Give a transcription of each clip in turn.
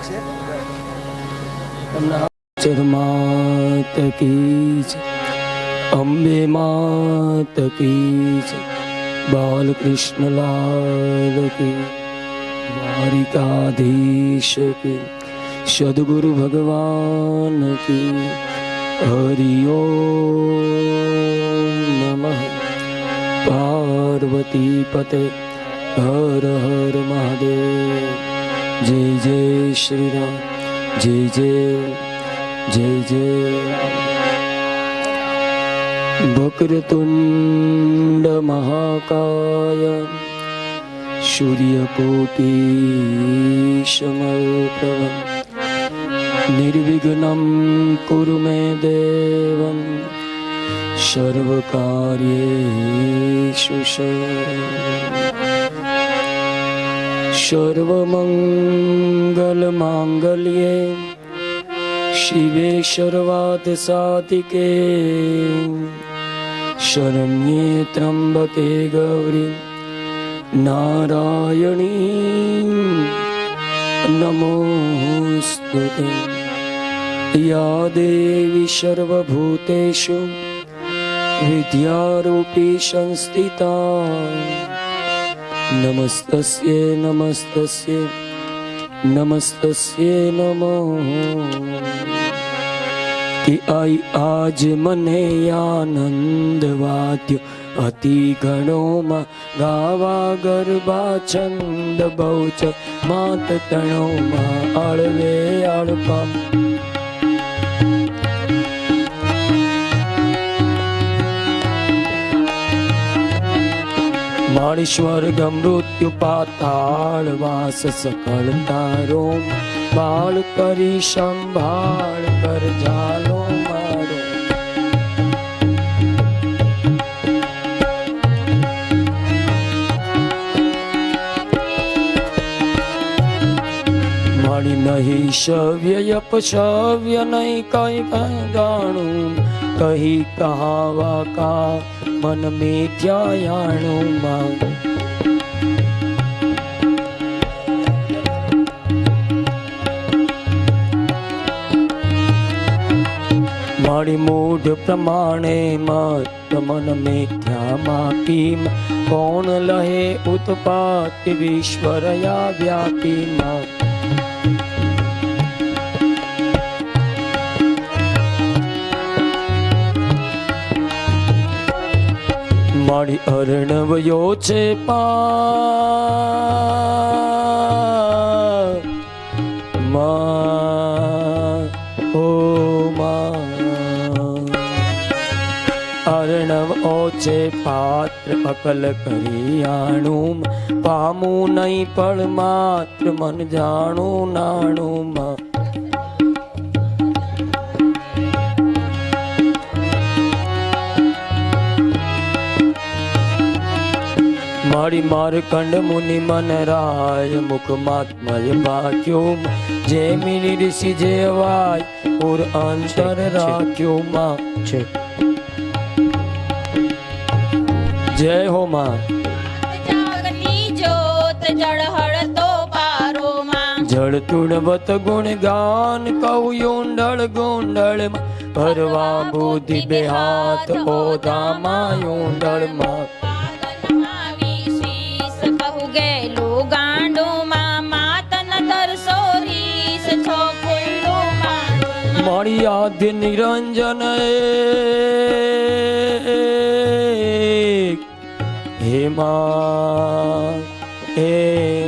છે. ચરમાત કી જય, અંબે માત કી જય, બાલકૃષ્ણ લાલ કી, દ્વારિકાધીશ કી, સદગુરુ ભગવાન કી. હરિ ઓમ નમઃ પાર્વતી પતે, હર હર મહાદેવ. જય જય શ્રી રામ, જય જય જય જય. વક્રતુંડ મહાકાય, સૂર્યકોટી સમપ્રભ, નિર્વિઘ્नं કુરુ મે દેવ, સર્વકાર્યેષુ સર્વમંગલમાંગલ્યે શિવે સર્વાર્થસાધિકે, શરણ્યે ત્ર્યંબકે ગૌરી નારાયણી નમોસ્તુતે. યા દેવી સર્વભૂતેષુ વિદ્યારૂપી સંસ્થિતા, નમસ્તસ્યે નમસ્તસ્યે નમસ્તસ્યે નમો. કે આજ મને આનંદ વાદ્યો અતિ ઘણોમાં, ગાવા ગરબા છંદ બહુચ માત તણોમાં, આળવે આળપા મારી સ્વર્ગ મૃત્યુ પાતાળ વાસ સકળ તારો, બાળ કરી સંભાળ કર જાલો મારો. મારી નહીં શવ્ય અપશવ્ય નહીં કઈ કઈ જાણું, કહી કહાવા કા મન મિથ્યાયાણું માંગ. મારી મૂઢ પ્રમાણે મત મન મિથ્યા માપી, કોણ લહે ઉત્પાત વિશ્વરયા વ્યાપી માં. મારી અર્ણવયો છે અર્ણવ ઓછે પાત્ર અકલ કરી આણું, પામું નહીં પણ માત્ર મન જાણું નાણું માં. મારી મારકંડ મુનિ મન રાય, મુખમાત્મય ભાગ્યો, જે મિની ઋષિ જેવાય પૂર અંતર રાખ્યો માં છે. જય હો માં. જળ તુણવત ગુણ ગાન કહું યુંડળ ગુંડળ માં, ભરવા બુદ્ધિ બે હાથ ઓધામાં યુંડળ માં. મારી આદ્ય નિરંજન હે માં, હે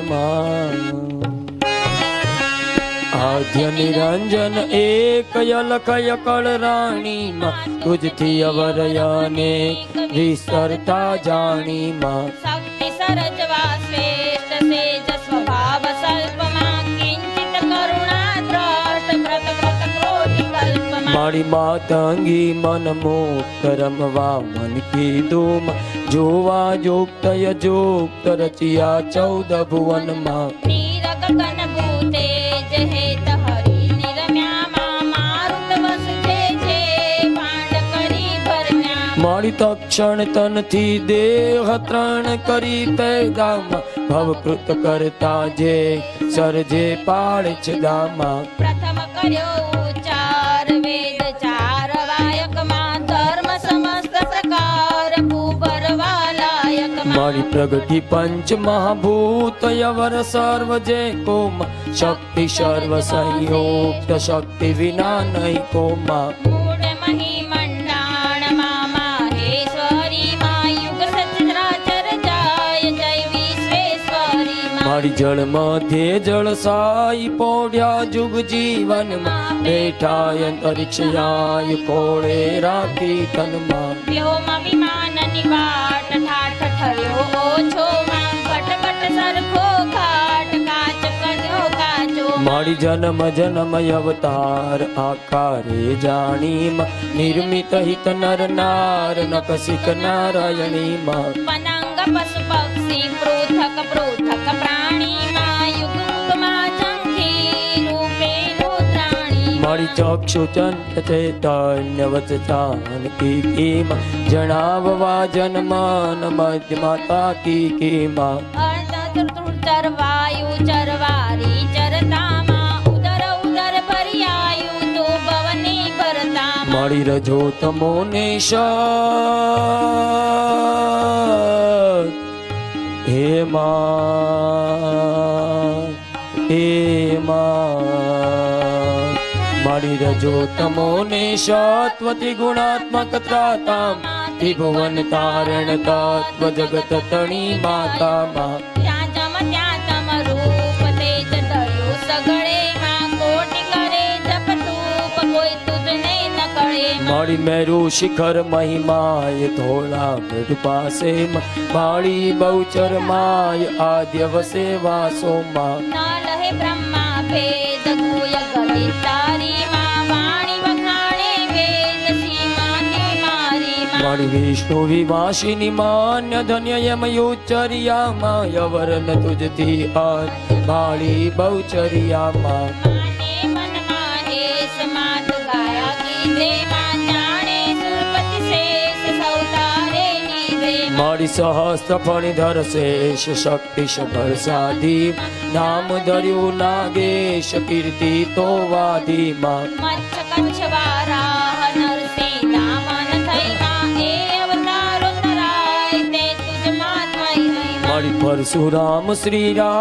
માં. આદ્ય નિરંજન એક અલખ અકળ રાણી માં, તુજથી અવરયાને વિસરતા જાણી માં. મારી માતંગી મન મુક્ત રમવા મન કીધું, જોવા જોગત અજોગત રચિયા 14 ભુવન માં. મારી તક્ષણ તનથી દેહ ત્રણ કરી પેદા માં, ભવકૃત કરતા જે સર્જે પાળે છે દામા પ્રથમ કર્યો ઉચ્ચાર વેદ ચાર વાયકમાં ધર્મ સમસ્ત પ્રકાર ભૂભરવા લાયકમાં મારી પ્રગતિ પંચ મહાભૂત યવર સર્વ જે કોમ શક્તિ સર્વ સંયુક્ત શક્તિ વિના નહીં કોમા મૂળ મહિમંડાણ માહેશ્વરી માં યુગ સચરાચર જાય જય વિશ્વેશ્વરી માં મારી જળ મધ્યે જળ સાઈ પોઢ્યા જુગ જીવનમાં બેઠા અંતરિક્ષયાય કોળે રાખી તનમાં વ્યોમ વિમાનની વાટ ઠાઠ ઠર્યો ઓછો માં ઘટ સરખો ઘાટ કાચ કર્યો કાચો મારી જન્મ જન્મ અવતાર આકારે જાણીમાં નિર્મિત હિત નર નાર નકસિક નારાયણીમાં પનાંગ પશુ પક્ષી પૃથક પ્રાણી માં યુગમાં ઝંખી રૂપે રુદ્રાણી મારી ચક્ષુ ચંદ ચૈતન્ય વચ જાનકી કીમાં જણાવવા જન્મન મધ્ય માતા કીમાં ચર વાયુ ચરવારી ચરતામાં ઉદર ભર્યાયુ તો ભવની ભરતામાં મારી રજો તમો નિષાદ હે માં મારી રજો તમો નિષાત્વતી ગુણાત્મક ત્રાતામ ત્રિભુવન તારણ તત્વ જગત તણી માતામાં ત્યાં તમ રૂપ તેજ તળ્યું સગળે માં કોટી કરે જપ તૂપ કોઈ તુજને ન કળે મારી મેરુ શિખર મહિમાય ધોળા ગઢ પાસે માળી બહુચર માય આદ્ય વસે વાસોમાં ન લહે બ્રહ્મા ભેદ ગુય ગતિ તારી માં વાણી વખાણે વેદ સીમાને મારી માં મારી વિષ્ણુ વિવાસિની માન્ય ધન્ય યમયુચર્યામાં યવરન તુજથી આજ માળી બહુચર્યામાં માને મન માહેશ માત ગાયા ગીધે માં જાણે સુરપતિ શેષ સૌતારે નીધે મારી સહસ્ત્ર ફણીધર શેષ શક્તિ સબળ સાધી નામ ધર્યું નાગેશ કીર્તિ તો વાધીમાં મચ્છ કચ્છ વારાહ નરસિંહ નામન થઈ માં એ અવતારો તરાય તે તુજ માં થઈ નહીં મારી પરશુરામ શ્રી રામ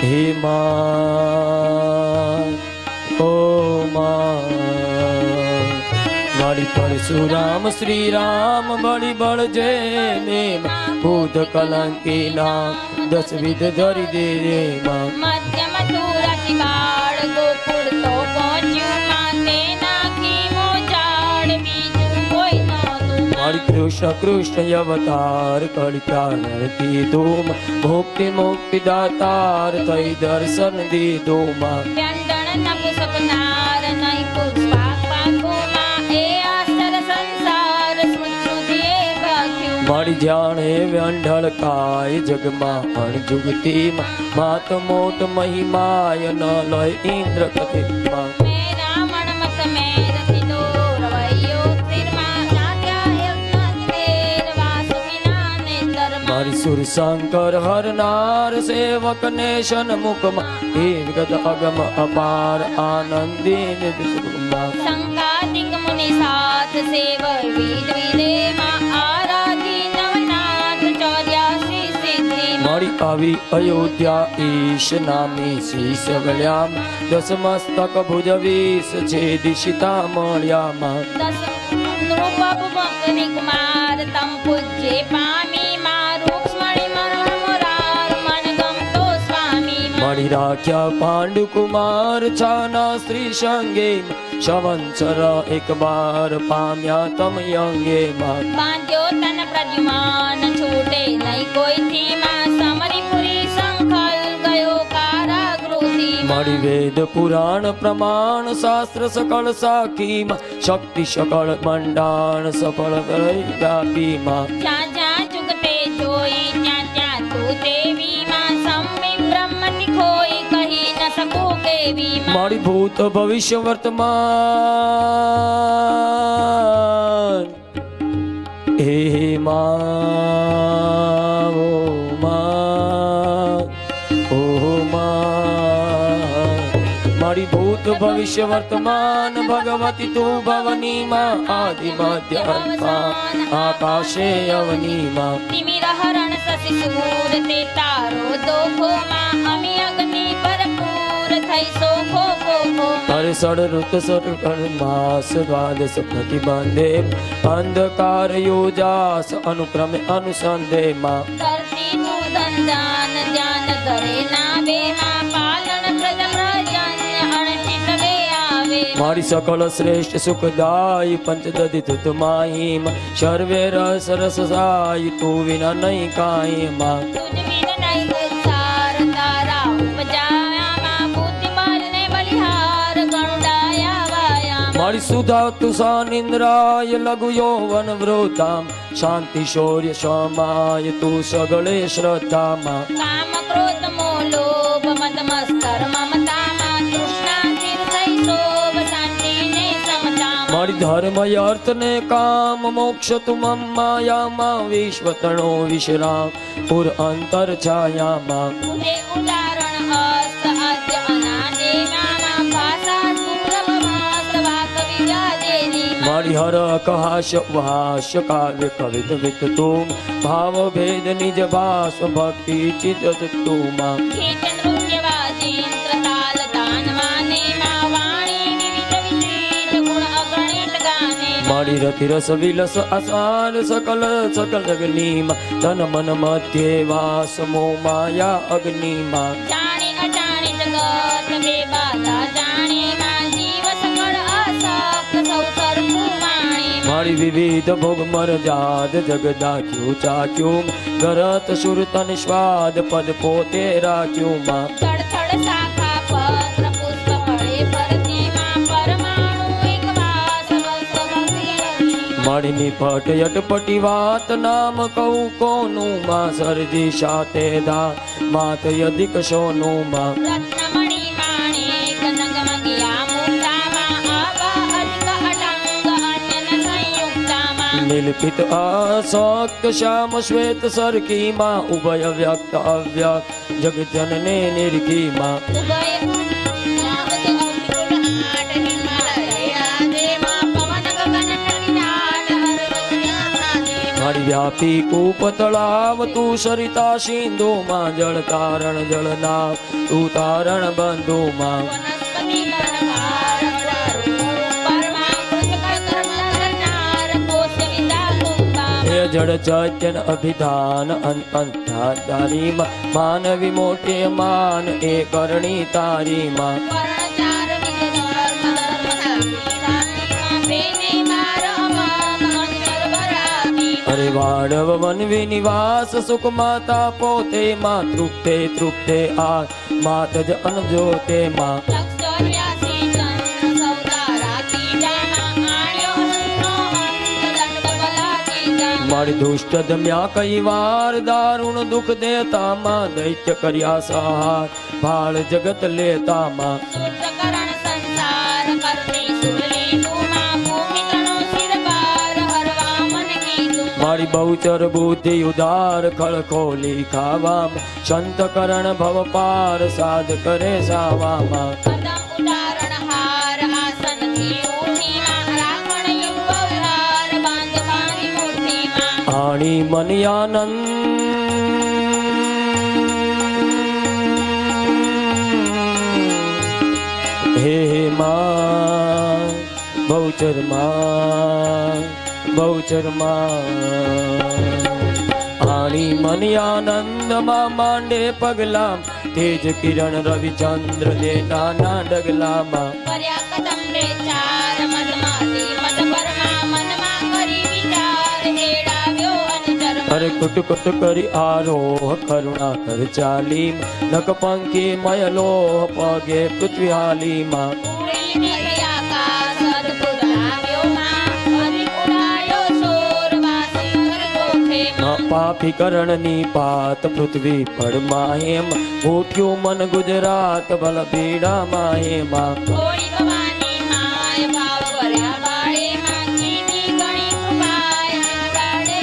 હે માં ઓ માં મારી પરશુરામ શ્રી રામ બળી બળ જે મેં ભૂત કલંકી નામ 10 વિધ ધરી દે રે માં મધ્ય મથુરાથી બાળ ગોકુળ તો પહોંચ્યું માં તે નાખી મોજાડ બીજું કોઈ નહોતું મારી કૃષ્ણ અવતાર કળિકારતી ધૂમ મુક્તિ દાતાર થઈ દર્શન દીધું માં વ્યંડણ નપુસક નાર નહીં પુષ્પાક પાંખુમાં એ આસર સંસાર સ્મૃતિએ ભાગ્યું મારી જાણે વ્યંઢળ કાય જગમાં અણજુગતીમાં માત મોટ મહિમાય ન લય ઇન્દ્ર કથિતમાં મેરા મણમત મેરથી દૂર વયો તીરમાં નાટ્યા યજ્ઞ વેર વાસુકીના નેતરમાં મારી સુર શંકર હરનાર સેવક ને સન્મુખમાં હે વિગત અગમ અપાર આનંદી નિધિમાં સંકાતિક મુનિ સાથ સેવ વિદ વિદેમાં આરાધી નવનાથ 84 સિદ્ધિ મારી આવી અયોધ્યા ઈશ નામી શીશ વળ્યામ 10 મસ્તક ભુજ 20 છે દિશિતા મળ્યામાં દસ નૃપભુમકની કુમાર તમ પૂજ્ય પામી મારું સ્મણી મરણ મુરાર મન ગમતો સ્વામી મારી રાખ્યા પાંડુ કુમાર છાના સ્ત્રી સંગે સંવત્સર એક બાર પામ્યા તમ યંગે માં બાંધ્યો તન પ્રદ્યુમાન છૂટે નહીં કોઈથી માં સમરીપુરી સંખલ ગયો કારાગૃહથી મારી વેદ પુરાણ પ્રમાણ શાસ્ત્ર સકળ સાખીમાં શક્તિ સકળ મંડાણ સફળ વ્યાપીમાં જ્યાં જ્યાં જુગતે જોઈ ત્યાં ત્યાં તું દેવી માં સંમી બ્રહ્મથી ખોઈ કહી ન શકું કેવી માં મારી ભૂત ભવિષ્ય વર્તમાન હે માં ઓ માં ઓ માં મારી ભૂત ભવિષ્ય વર્તમાન ભગવતી તું ભવની માં આદિ મધ્ય અંતમાં આકાશે અવની માં તિમિર હરણ શશિ સૂર તે તારો દોખો માં અમી અગ્નિ ભરપૂર થઈ સોખો ખોખો હરસડ ઋત સર માસ દ્વાદશ પ્રતિબંધે અંધકાર યોજાસ અનુક્રમે અનુસંધે માં કરતી તું ધન ધ્યાન કરે ના બે માં પાલન પ્રજ પ્રજન્ય અણચિત વે આવે મારી સકળ શ્રેષ્ઠ સુખદાય પંચદધિ તુત માહિમ સર્વે રસ રસ સાય તું વિના નહીં કાંઈ માં તુજ વિન નહીં સંસાર તારા ઉપજાયા માં બુદ્ધિ મારને બલિહાર ગણુડાયા વાયા મારી સુધા તુષા નિંદ્રાય લઘુ યૌવન વૃતામ શાંતિ શૌર્ય સમાય તું સગળે શ્રદ્ધામાં કામ ક્રોધ મોહ લોભ મદ મસ્તર મમતામાં તૃષ્ણા ચિર થઈ શોભ શાંતિ ને સમતામાં મારી ધર્મ અર્થ ને કામ મોક્ષ તુમ માયામાં વિશ્વતણો વિશ્રામ પુર અંતર છાયામાં ઉદે ઉદાહરણ અસ્ત આદ્ય અનાદે મામા ભાષા સુપ્રભ મસ્ત વાક વિરાજેની મારી હર કહાશ ઉપહાસ્ય કાવ્ય કવિત વિત તું ભાવ ભેદ નિજ ભાસ ભક્તિ ચિત તુમાં ખેત નૃત્ય વાજિંત્ર તાલ તાન માને માં વાણી વિવિધ વિચિત ગુણ અગણિત ગાને મારી રતિ રસ વિલસ આસાર સકલ સકલ જગનીમાં તન મન મધ્યે વાસ મો માયા અગ્નિમાં જાણે અજાણે જગત બે બાધા જાણે માં જીવ સકળ આસક્ત સૌ સરખું માણે મારી વિવિધ ભોગ મરજાદ જગદાખ્યું ચાખ્યું ગરત સુરતન સ્વાદ પદ પોતે રાખ્યું માં થડ શાખા પત્ર પુષ્પ ફળે ફરતી માં પરમાણુ એક વાસ વસ ભક્તિ મારી નિપટ યટપટી વાત નામ કહું કોનું માં સરજી સાથે ધા માત યદિક સોનું માં રત્નમણિ માણેક નગમગિયા મુક્તામાં આવા અધિક અટંગ અન્યન સંયુક્તામાં નિલપિત અશક્ત શ્યામ શ્વેત સરખી માં ઉભય વ્યક્ત અવ્યક્ત જગજનને નિરખી માં ઉભય નાગદ અમૃત આટ નિર્મળયા દેમાં પવન ગગન વિરાટ હરવદ્યા મારી વ્યાપી કૂપ તળાવ તું સરિતા સિંધુ માં જળ તારણ જળનાવ તું તારણ બંધુ માં વનસ્પતિ પરવાર પરમાકૃત કર્મ ધરનાર કોશ વિદા કુંભા હે જળ ચૈતન્ય અભિધાન અંતારી માં માનવી મોટે માન એ કરણી તારી માં વર્ણચાર વિધ ધર્મ ધર્મ ભેદે બાર અમામ અંતર ભરાતી અરે વાડવ વન વિનિવાસ સુખ માતા પોતે માં તૃપ્તે તૃપ્તે આ માત જ અનજોતે માં લક્ષ 84 ચંદ્ર સૌદારા તીજામાં આણ્યો સુનો અંત દંડ બલા તીજા મારી દુષ્ટ ધમ્યા કઈ વાર દારૂણ દુઃખ દેતા માં દૈત્ય કર્યા સહાર ભાળ જગત લેતા માં શુદ્ધ કરણ સંસાર કરતી સુરલી તુમાં ભૂમિ તણો શિર પાર હરવા મન કીધું મારી બહુચર બુદ્ધિ ઉદાર ખળ ખોલી ખાવામાં સંત કરણ ભવ પાર સાધ કરે સાવામાં કદમ ઉદાહરણ હાર આસનથી ઉઠીમાં રાખણ યુગ વ્યવહાર બાંધવાની મૂર્તિમાં આણી મન આનંદ હે માં બહુચર માં આણી મન આનંદમાં માંડે પગલામ તેજ કિરણ રવિચંદ્ર દે નાના ડગલામાં કર્યા કદમ રે ચાર મદમાતી મદ પરમા મનમાં કરી વિચાર એડાવ્યો અનજર અરે કુટ કુટ કરી આરોહ કરુણા કર ચાલી નખ પંખી મયલો પગે પૃથ્વી હાલીમાં ઉડીને ગયા આકાશ અદ્ભુત આવ્યો માં અધિક ઉડાયો શોર વાસંતર ગોખેમાં પાપી કરણની પાત પૃથ્વી પડમાં હેમ ઉઠ્યું મન ગુજરાત બલ પીડામાં હેમાં થોડી ભવાની માય ભાવ ભર્યા બાળે માં કીધી ઘણી કૃપાય ચિંતાડે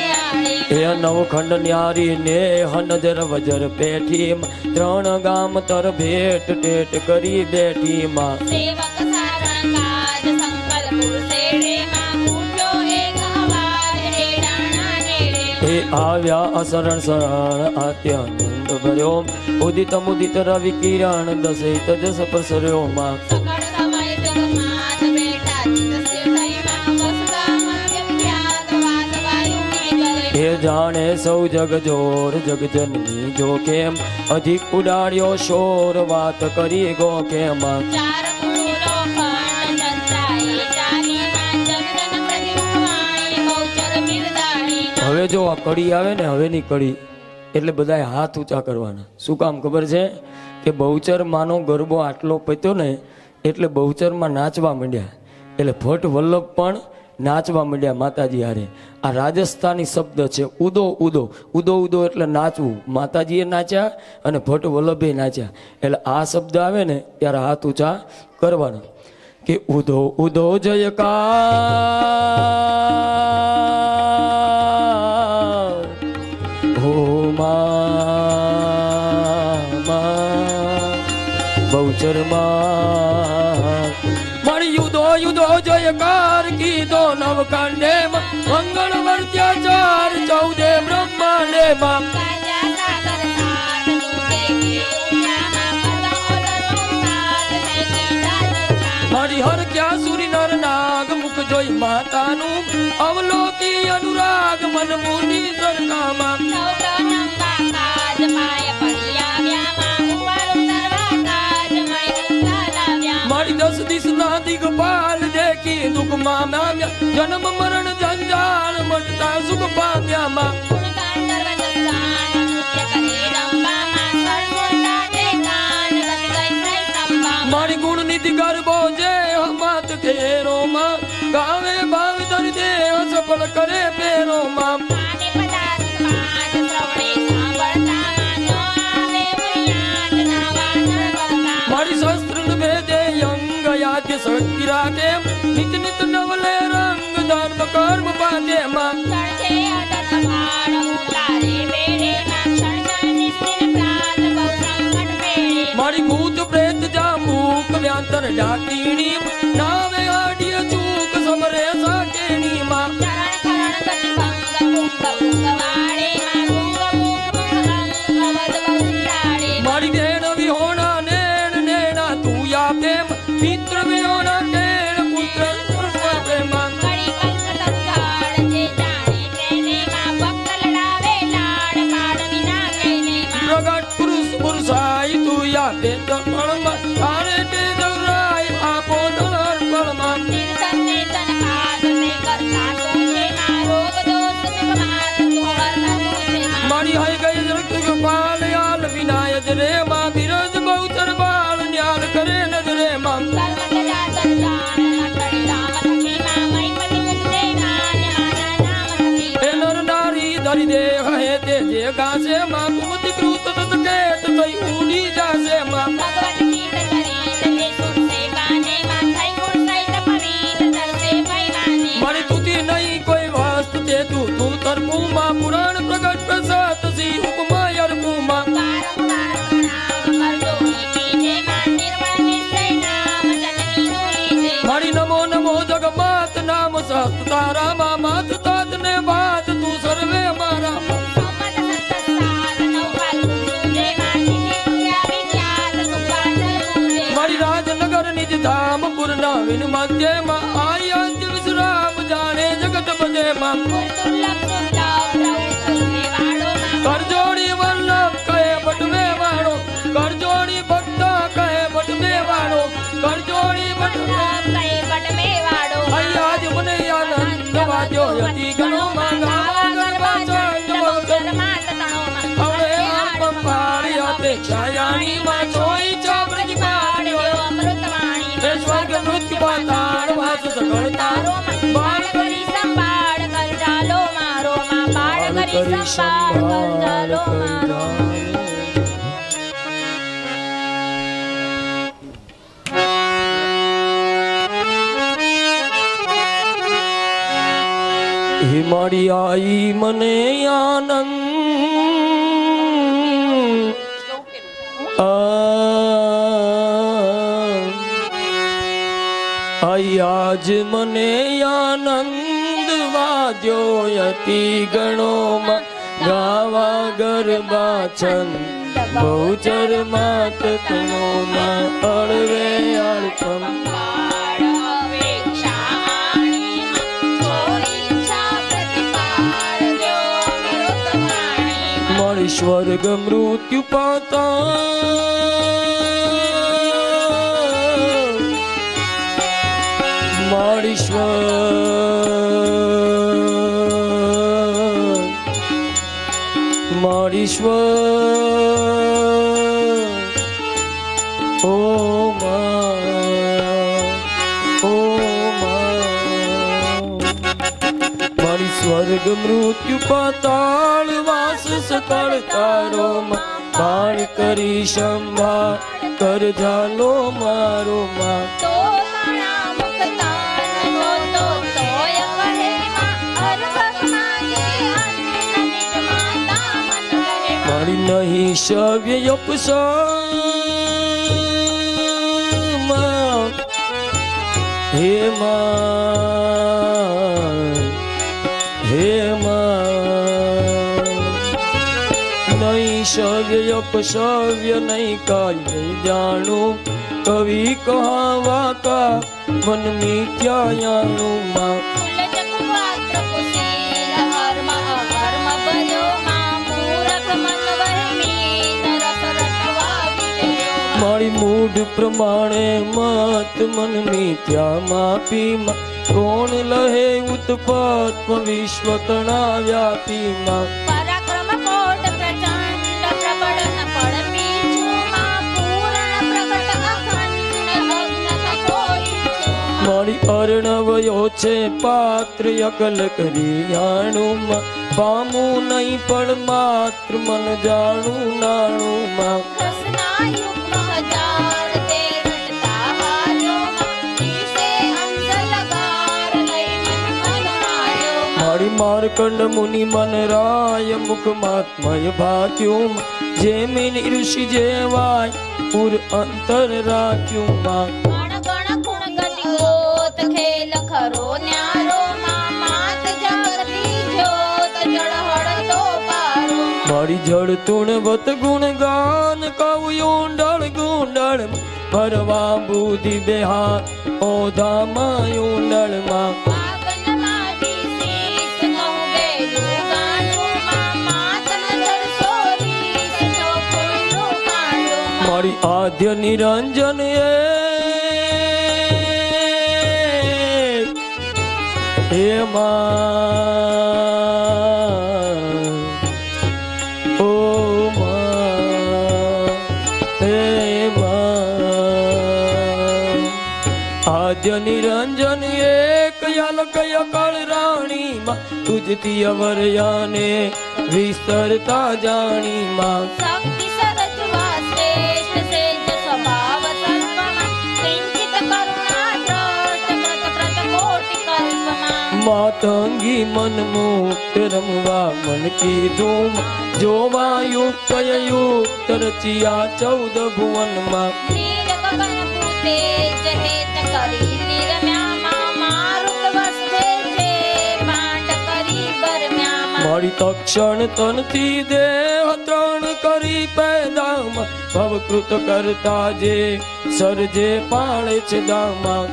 એ નવખંડ ન્યારી ને નજર વજર પેઠી ત્રણ ગામ તર ભેટ ટેટ કરી બેઠી માં સેવક સારણ કાજ સંકલ્પુર સેડે માં ઉઠ્યો એક અવાજ રેડાણા નેડે. એ આવ્યા અસરણ શરણ આત્યાનંદ ભર્યો ઉદિત મુદિત રવિ કિરણ દસે તજસ પ્રસર્યો માં સકળ સમય જગન્નાથ બેઠા ચિત્ત સ્થિરતાઈમાં વસુધા મધ્ય વિખ્યાત વાત વાયુની કરે. એ જાણે સૌ જગ જોર જગજનની જો કેમ અધિક ઉડાડ્યો શોર વાત કરી ગો કેમ ચાર કુળો ખંડ ચંદ્રાએ ચારીમાં જગદન પ્રતિમુખવાણી બહુચર બિરદાણી. હવે જો આ કડી આવે ને હવેની કડી એટલે બધાએ હાથ ઊંચા કરવાના. શું કામ ખબર છે કે બહુચર માનો ગરબો આટલો પત્યો ને એટલે બહુચરમાં નાચવા માંડ્યા એટલે ભટ્ટ વલ્લભ પણ નાચવા માંડ્યા માતાજી હારે. આ રાજસ્થાની શબ્દ છે ઉદો ઉદો ઉદો ઉદો એટલે નાચવું. માતાજીએ નાચ્યા અને ભટ્ટ વલ્લભે નાચ્યા એટલે આ શબ્દ આવે ને ત્યારે હાથ ઊંચા કરવાના કે ઉદો ઉદો જયકાર હો બહુચરમાં મારી યુદો યુદો જયકાર કીધો નવકાંડે મંગળ વર્ત્યાચાર ચૌદે બ્રહ્માંડે માં કાજા સાગર સાત દૂધે કેઉયામાં પદમોદરનો સાત થઈ કીધા દુર્ગા. મારી હર ક્યાં સુરી નર નાગ મુખ જોઈ માતાનું અવલોકી અનુરાગ મન મુનિ સરકામાં સૌપ્રથમમાં કાજ પાય પડ્યા વ્યામાં ઉપર ઉતરવા કાજ મય દુર્ગા લાવ્યા. મારી 10 દિશના દિગપાલ દેખી દુઃખમાં નામ્યા જન્મ મરણ જંજાળ મટતા સુખ પામ્યા માં ગુણગાન સર્વજસાન નૃત્ય કરે રંબામાં સર્વોતા તે ગાન રમી ગઈ સૈ સંભા. મારી ગુણ નિધિ ગરબો જે હમાત ખેરો માં ગાવે ભાવ ધરી દે સફળ કરે પેરો માં કાને પદાર્થ પાઠ શ્રવણે સાંભળતામાં ન આવે મુનિયાત નાવા નરવરતા. મારી શસ્ત્ર ભેદે અંગ યાદ્ય શક્તિ રાખે નિત નિત નવલે રંગ ધર્મ કર્મ પાકે માં ચડશે અદન ભાળ ઉતારે બેરેમાં ક્ષણ નિશ્ચિત પ્રાત બહુ સંકટ મેળે. મારી ભૂત પ્રેત જામુક વ્યાંતર ડાકીણી નાવે આડિય ચૂક સમરે સાકેણી માં ચરણ કરણ ગતિ ભંગ કુંભ કુંભવાડે માં કુંભ મુખ મુખ રંગ અવધ બહુ નિરાળે. મારી બેન વિહોણા નેણ નેણા તું યા પ્રેમ મિત્ર વિહોણા નેણ પુત્ર પ્રેમા ઘડી કલ્પ તત્કાળ જે જાણે તેને માં ભક્ત લડાવે લાડ પાડ વિના કહીને માં. પ્રગટ પુરુષ પુરુષાય તું યા તે તળમાં તારે તે દરાય આપો દળર પળમાં નિર્ધનને તન પાદ તે કરતા તું છે માં રોગ દોષ દુઃખ માત તું વર્તા તું છે માં. મારી હાઈ ગઈ રક્ત ગોપાલ યાલ વિનાય રે માં બિરજ બહુચર બાળ ન્યાલ કરે નજરે માં સર્વત જાતર જાણ લખડી રામ થકી માં મહિપતિ મુક્તે નાન આના નામ થકી. હે નર નારી ધરી દે હે તે જે ગાશે માં કુમતિ કૃત તત કેત થઈ ઉડી જાશે માં ભગવત ગીત ચરિત તે સુરસે ગાને માં થઈ ગુણ સહિત પવિત દર્શે મહિમાને. મારી તુતી નહીં કોઈ વાસ્ત તે તું તરપું માં પુરાણ પ્રગટ પ્રસાદ સી ઉપમા યરપું માં વારંવાર પ્રણામ કરજો નીચે માં નિર્મળ નિશ્ચય નામ જનનીનું લીધે. મારી નમો નમો જગમાત નામ સહસ્ત તારા માં માત તાત ને બાત તું સર્વે મારા સંમત સતસાત નવ ફાલ્ગુન સુજે માં તિથિ તુલ્યા વિખ્યાત સુપાચલ પૂજે. મારી રાજનગર નિજ ધામ પૂર્ણા વિન મધ્ય માં આયાંત વિશ્રામ જાણે જગત ભજે માં દુર્લભ સુલભ પ્રભુ સુરને વાળો માં. કરજોડી વલ્લભ કહે બટવે વાળો કરજોડી ભક્ત કહે બટવે વાળો કરજોડી બટવે કઈ બટ મેવાડો અહીંયા જ મને આનંદ વાદ્યો યતિ ગણો માં ગાવા ગરબા ચંદ બહુચર માત તણો માં. હવે આમ પારી અપેક્ષાયાણી માં જોઈ ચામરજ પાડ્યો અમૃતવાણી હે સ્વર્ગ નૃત્ય પાતાળ વાસ સકળ તારો બાળ કરી સંભાળ કરજાલો મારો માં. બાળ કરી સંભાળ કરજાલો મારો. હે મારી આઈ મને આનંદ આઈ આજ મને આનંદ વાદ્યો અતિ ગણોમાં ગાવા ગરબા છંદ બહુચર માત તણોમાં અળવે અળપમ મારી સ્વર્ગ મૃત્યુ પાતા મારી ઓ મારી સ્વર્ગ મૃત્યુ પાતાળ વાસ સકળ તારો બાણ કરી સંભાળ કર ઝાલો મારો માં મારી નહીં શવ્ય અપસમાં હે માં નહીં શવ્ય અપસવ્ય નહીં કાય જાણું કવિ કહાવા કા મન મિથ્યાયાનું માં મારી મૂઢ પ્રમાણે મત મન મિથ્યા માપીમાં કોણ લહે ઉત્પાત્મ વિશ્વ તણા વ્યાપીમાં પરાક્રમ કોટ પ્રચંડ પ્રબળ ન પડ પીછુમાં પૂર્ણ પ્રગટ અખંડ અગ્ન કોઈ મારી અર્ણવયો છે પાત્ર અકલ કરી જાણુમાં પામું નહીં પણ માત્ર મન જાણું નાણુમાં મારી માર્કંડ મુનિ મન રાય મુખમાત્મય ભાગ્યું જેમિન ઋષિ જેવાય પુર અંતર રાખ્યું માં મારી જળ તુણવત ગુણ ગાન કવ્યું ડળ ગુંડળ ભરવા બુદ્ધિ બેહાર ઓધામાં યુંડળમાં મારી આદ્ય નિરંજન હે માં ઓ માં હે માં આદ્ય નિરંજન એક યલક યકળ રાણી માં તુજતી અવરયાને વિસ્તરતા જાણી માં માતંગી મન મુક્ત રમવા મન કીધું જોવા યુક્ત યુક્ત રચિયા 14 ભુવનમાં મારી તક્ષણ તનથી દેહ ત્રણ કરી પેદામાં ભવકૃત કરતા જે સરજે પાળે છે દામાં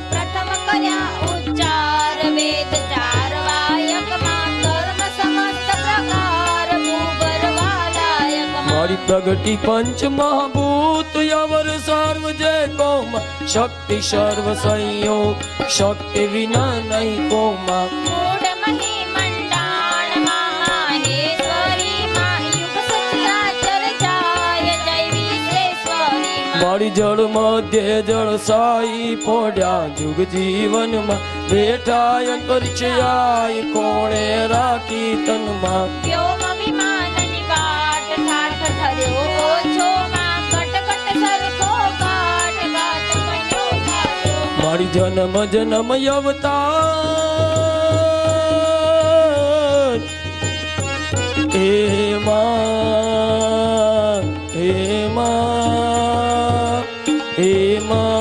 વેદ ચાર વાયકમાં કર્મ સમસ્ત પ્રકાર ભૂગર્ભાલાયક મારી પ્રગતિ પંચ મહાભૂત યવર સર્વ જય કોમ શક્તિ સર્વ સંયોગ શક્તિ વિના નહીં કોમા મૂઢ મહી મંડાણ માહેશ્વરી માં યુગ સચરાચર જાય જય વિશ્વેશ્વરી મારી જળ મધ્ય જળ સાઈ પોડ્યા જુગ જીવનમાં બેઠા અંતરિક્ષયાય કોણે રાખી તનમાં વ્યોમ વિમાનની વાટ ઠાઠ ઠર્યો ઓછો માં કટકટ સરખો કાટ ગાત બન્યો ગાતો મારી જન્મ જન્મ અવતાર હે માં હે માં હે માં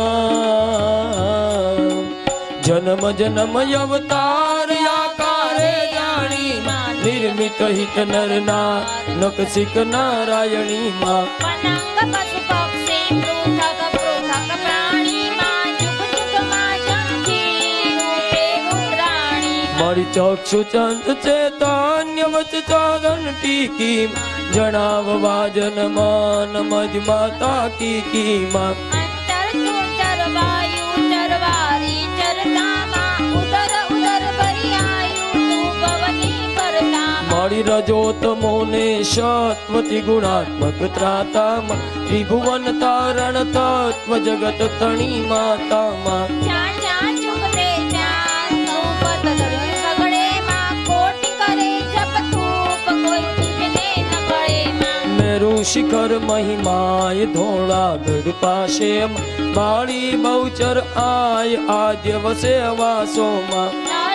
જન્મ જન્મ અવતાર આકારે જાણી નિર્મિત હિત નર નાનક સિક નારાયણી માં પતંગ પશુ પક્ષી પૃથક પૃથક પ્રાણી માં જુગ જુગમાં જંખી રૂપે રૂદ્રાણી મારી ચક્ષુ ચંદ ચૈતન્ય વચ ચારણ ટીકી જણાવવા જનમાન મજ માતા કી માં અંતર ચર વાયુ ચરવારી ચરતામાં ઉદર ઉદર ભરિયાયુ તું ભવની પરતામાં મારી રજોતમો ને સત્વતી ગુણાત્મક ત્રાતામાં ત્રિભુવન તારણ તત્વ જગત તણી માતામાં જ્યાં જ્યાં ચૂકતે ત્યાં નૌપત ધર્યું સગડે માં કોટી કરે જપ ધૂપ કોઈ તુજને ન કળે માં મેરુ શિખર મહિમાય ધોળા ગઢ પાસે બાળી બહુચર આય આદ્ય વસે વાસોમાં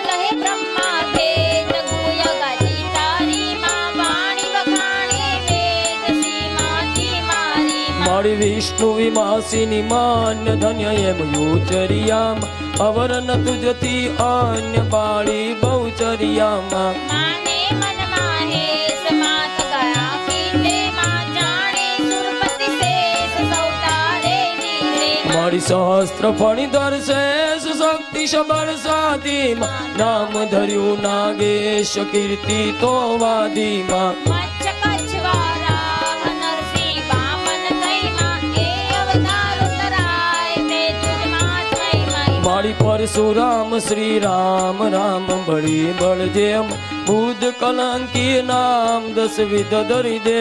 લહે બ્રહ્મા ભેદ ગુય ગાજી તારી માં વાણી વખાણે વેદ સીમાથી મારી માં મારી વિષ્ણુ વિમાસીની માન્ય ધન્ય એમ યુચરિયામ અવર ન તુજથી અન્ય બાળી બહુચરિયામાં માને મનમાં હેસ માત ગયા કીધે માં જાણે સુરપતિ શેષ સૌતારે નીરે મારી સહસ્ત્ર ફણીધર શેષ શક્તિ શબર સાધીમાં નામ ધર્યું નાગેશ કીર્તિ તો વાદીમાં મચ્છ કચ્છવારા નરસિંહ વામન કઈ માં એ અવતાર ઉતરાય તે તુજમાં થઈ મહિમા મારી પરશુરામ શ્રી રામ રામ બળી બળજેમ બુદ્ધ કલંકી નામ દસ વિધ ધરી દે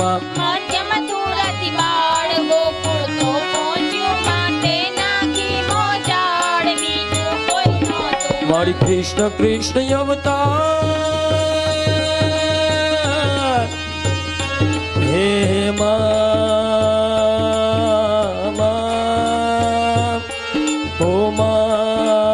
માં મધ્ય મથુરાથી બાળ ગોકુળ તો પહોંચ્યું માં તે નાખી મોજાડ બીજું કોઈ નહોતું મારી કૃષ્ણ કૃષ્ણ અવતાર હે માં ઓ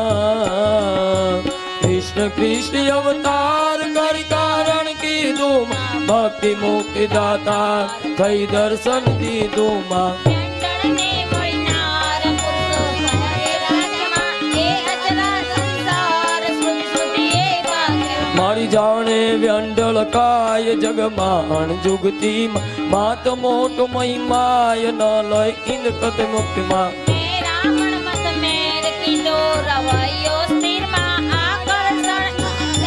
માં કૃષ્ણ કૃષ્ણ અવતાર કરી કારણ કીધું ભક્તિ મુક્તિ દાતા થઈ દર્શન દીધું માં ચંડળને મળનાર પુરુષો કરે રાજમાં એ અચલા સંસાર સુધી સુધી એ ભાગ્ય મારી જાણે વ્યંડળ કાય જગમાં જુગતી માત મોટ મહિમાય ન લય ઇન્દ કત મુક્તિમાં હે રાવણ મત મેર કીધો રવૈયો સ્થિરમાં આકર્ષણ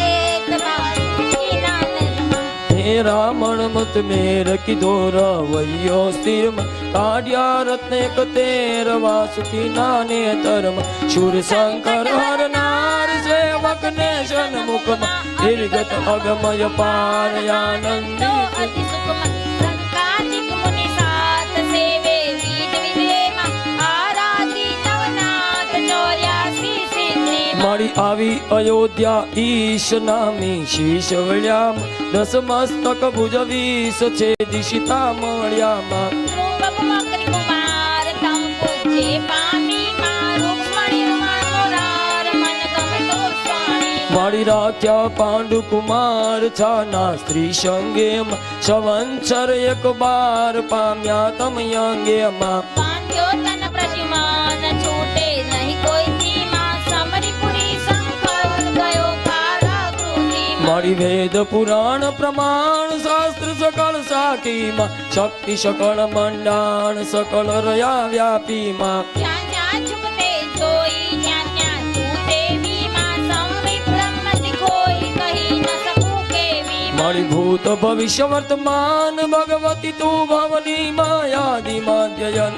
એકમાં કિનાનમાં હે રામણ મત મેર કીધો રવૈયો સ્થિરમાં કાઢ્યા રત્ને કતેર વાસુકી નાને તરમ શુર શંકર હરનાર સેવક ને સન્મુખમાં નિર્ગત અગમય પાર તો આનંદી અતિ સુખમાં સંકાદિક મુનિ સાત સેવે વિધ વિધેમાં આરાધી નવનાથ 84 સિદ્ધિમાં મારી આવી અયોધ્યા ઈશ નામી શીશ વળ્યામ દસ મસ્તક ભુજ વીસ છે દિશિતા મળ્યામાં ધ્રુવ મકરી કુમાર તમ પૂજ્ય પામી માં રૂક્ષ્મણી રમણ મોરાર મન ગમતો સ્વામી મારી રાખ્યા પાંડુ કુમાર છાના સ્ત્રી સંગેમ સંવત્સર એક બાર પામ્યા તમ અંગેમાં પાંડ્યો તન પ્રતિમાન છૂટે નહીં કોઈ ધીમાં સમરીપુરી સંખર ગયો કારાગૃહમાં મારી વેદ પુરાણ પ્રમાણ શાસ્ત્ર સકળ સાખીમાં શક્તિ સકળ મંડાણ સકળ રહ્યા વ્યાપીમાં જ્યાં જ્યાં ઝુકતે જોઈ ત્યાં ત્યાં તું દેવીમાં સંવિત બ્રહ્મથી ખોઈ કહી ન શકું કેવી મારી ભૂત ભવિષ્ય વર્તમાન ભગવતી તું ભવની માયાદિ માધ્યયન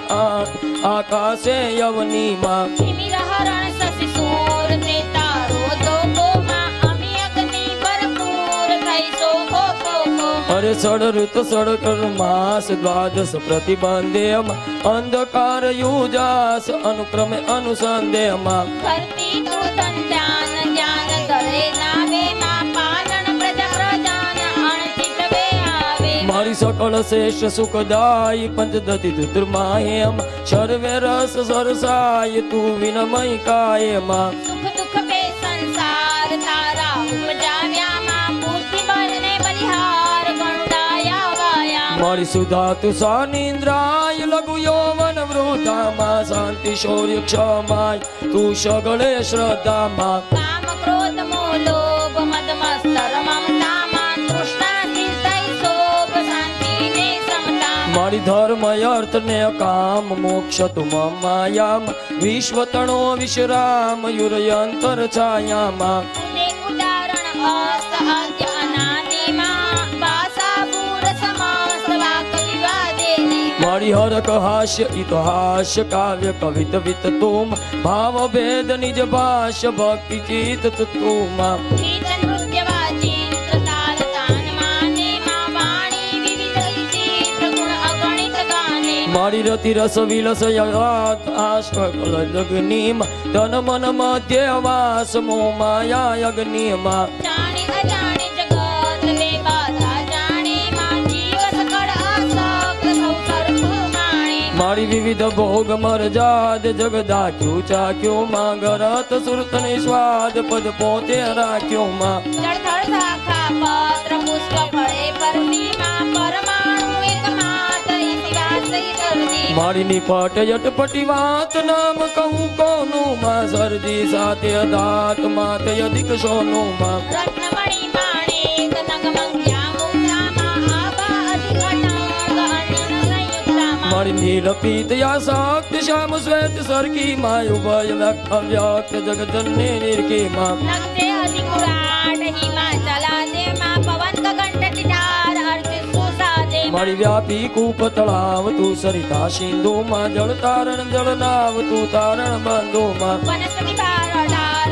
આકાશે યવની માં ધીમી હરણ શશી સૂર ત્રેતા રોધો ગોમાં અમી અગ્નિ ભરપૂર થઈ સોખો ખોખો અરે સડ ઋત સડ કર માસ દ્વાદશ પ્રતિબંધેમ અંધકાર યુજાસ અનુક્રમે અનુસંધેમાં કરતી તું તન ધ્યાન જ્ઞાન ધરે નાવે માં પાલન પ્રજા પ્રજાન અણચિત વે આવે મારી સકળ શ્રેષ્ઠ સુખદાય પંચદતિ ધુત્રમાયમ સર્વે રસ સરસાય તું વિનમય કાયમાં સુખ દુઃખ બે સંસાર તારા ઉપજાવ્યા માં બુદ્ધિ બળને બલિહાર મારી સુધા તુષા નિંદ્રાય લઘુ યૌવન વૃદ્ધામાં શાંતિ શૌર્ય ક્ષમાય તું સગળે શ્રદ્ધામાં કામ ક્રોધ મોહ લોભ મદ મત્સર મમતામાં તૃષ્ણા સિદ્ધૈ શોભ શાંતિ ને સમતા મારી ધર્મ અર્થ ને કામ મોક્ષ તુમ માયામ વિશ્વતણો વિશ્રામ યુરયંતર છાયામાં તે ઉદાહરણ અસ્ત આદ્ય અનાદિમાં ભાષા પૂર સમસ્ત વાક વિવાદે મારી હરક હાસ્ય ઇતિહાસ્ય કાવ્ય કવિત વિત તુમ ભાવ ભેદ નિજ ભાષ્ય ભક્તિ ચિત તુમાં ગીત નૃત્ય વાચિત્ર તાલ તાન માને માં વાણી વિવિધ વિચિત્ર ગુણ અગણિત ગાને મારી રતિ રસ વિલસ યાત આશ્વકલ જગનીમ તન મન મધ્ય વાસ મો માયા અગ્નિમાં જાણે અજાણે જગત લે બાધા જાણે માં જીવ સકળ આસક્ત સૌ સરખું માણે મારી વિવિધ ભોગ મરજાદ જગદાખ્યું ચાખ્યું માં ગરત સુરત સ્વાદ પદ પોતે રાખ્યું માં જળથળ શાખા પત્ર પુષ્પ ફળે પરદીમાં પરમાણુ એક માત્ર ઇતિહાસ દર્દી મારી નિપટ યટપટી વાત નામ કહું કોનું માં સરદી સાથે દાત માત અધિક સોનું માં રત્નમણિ માણેક નગ મંગ્યા મુક્તામાં આભા અધિકટંગ અનન સંયુક્તામાં મારી નીલપીત યાસક્ત શ્યામ શ્વેત સરકી માં ઉભય વ્યક્ત અવ્યક્ત જગજનની નિરકી માં નગતે અધિકુરાટ હિમાચલા દેમાં પવન ગગન ટીટાર અર્ચ સુસાદે મારી વ્યાપી કૂપ તળાવ તું સરિતા સિંધુ માં જળ તારણ જળ નાવ તું તારણ બંધુ માં વનસ્પતિ બાર અઢાર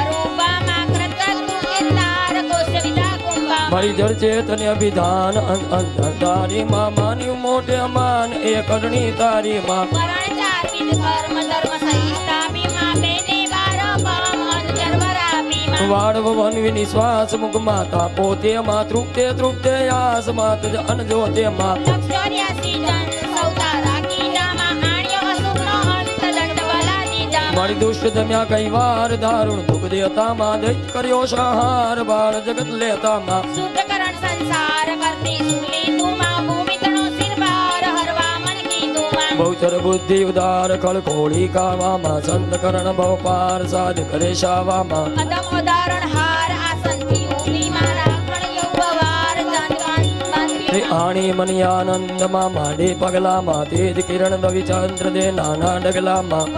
રૂપામાં કૃતકૃ કિરદાર કોશ વિદા કુંભા મારી જળ ચેતન અભિધાન અંધારી માં માન્યું મોટે અમાન એ કરણી તારી માં કરણ ચાર વિધ કર્મ ધર્મ સહિતા ભીમા બેને બાર પવમ અંતર્વરા ભીમા વાળવ વન વિનિશ્વાસ મુખ માતા પોતે માં તૃપ્તે તૃપ્તે યાસ માત અનજોતે માં લક્ષ 84 જન સૌતારા કીડામાં આણ્યો અસુરનો અંત દંડ બલાદીજા મારી દુષ્ટ જમ્યા કઈ વાર દારૂણ દુઃખ દેતા માં દૈત કર્યો સહાર બાળ જગત લેતા માં શુદ્ધકરણ સંસાર કરતી સુલી તુમાં ભૂમિ તણો સિરબાર હરવા મન કીધુમાં બહુચર બુદ્ધિ ઉદાર ખળખોળી કાવામાં સંત કરણ ભવ પાર સાધ કરે શાવામાં અદમ ઉદાહરણ હાર આસનથી ઊભીમાં રાખણ યૌવવાર ચાંદવાન બાંધ્યો આણી મની આનંદમાં માંડે પગલામાં તેજ કિરણ રવિ ચંદ્ર દે નાના ડગલામાં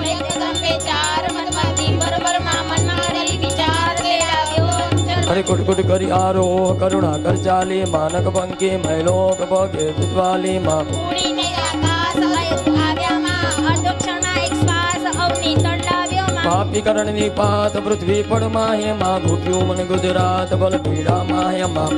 હરે કુટ કુટ કરી આરોહ કરુણા કર ચાલી માનક પંકે મહિલોક પગે વિદ્વાલી માં પાપી કરણ ની પાત પૃથ્વી પડ માહે માં ભૂખ્યું મન ગુજરાત બલ પીડા માહે માં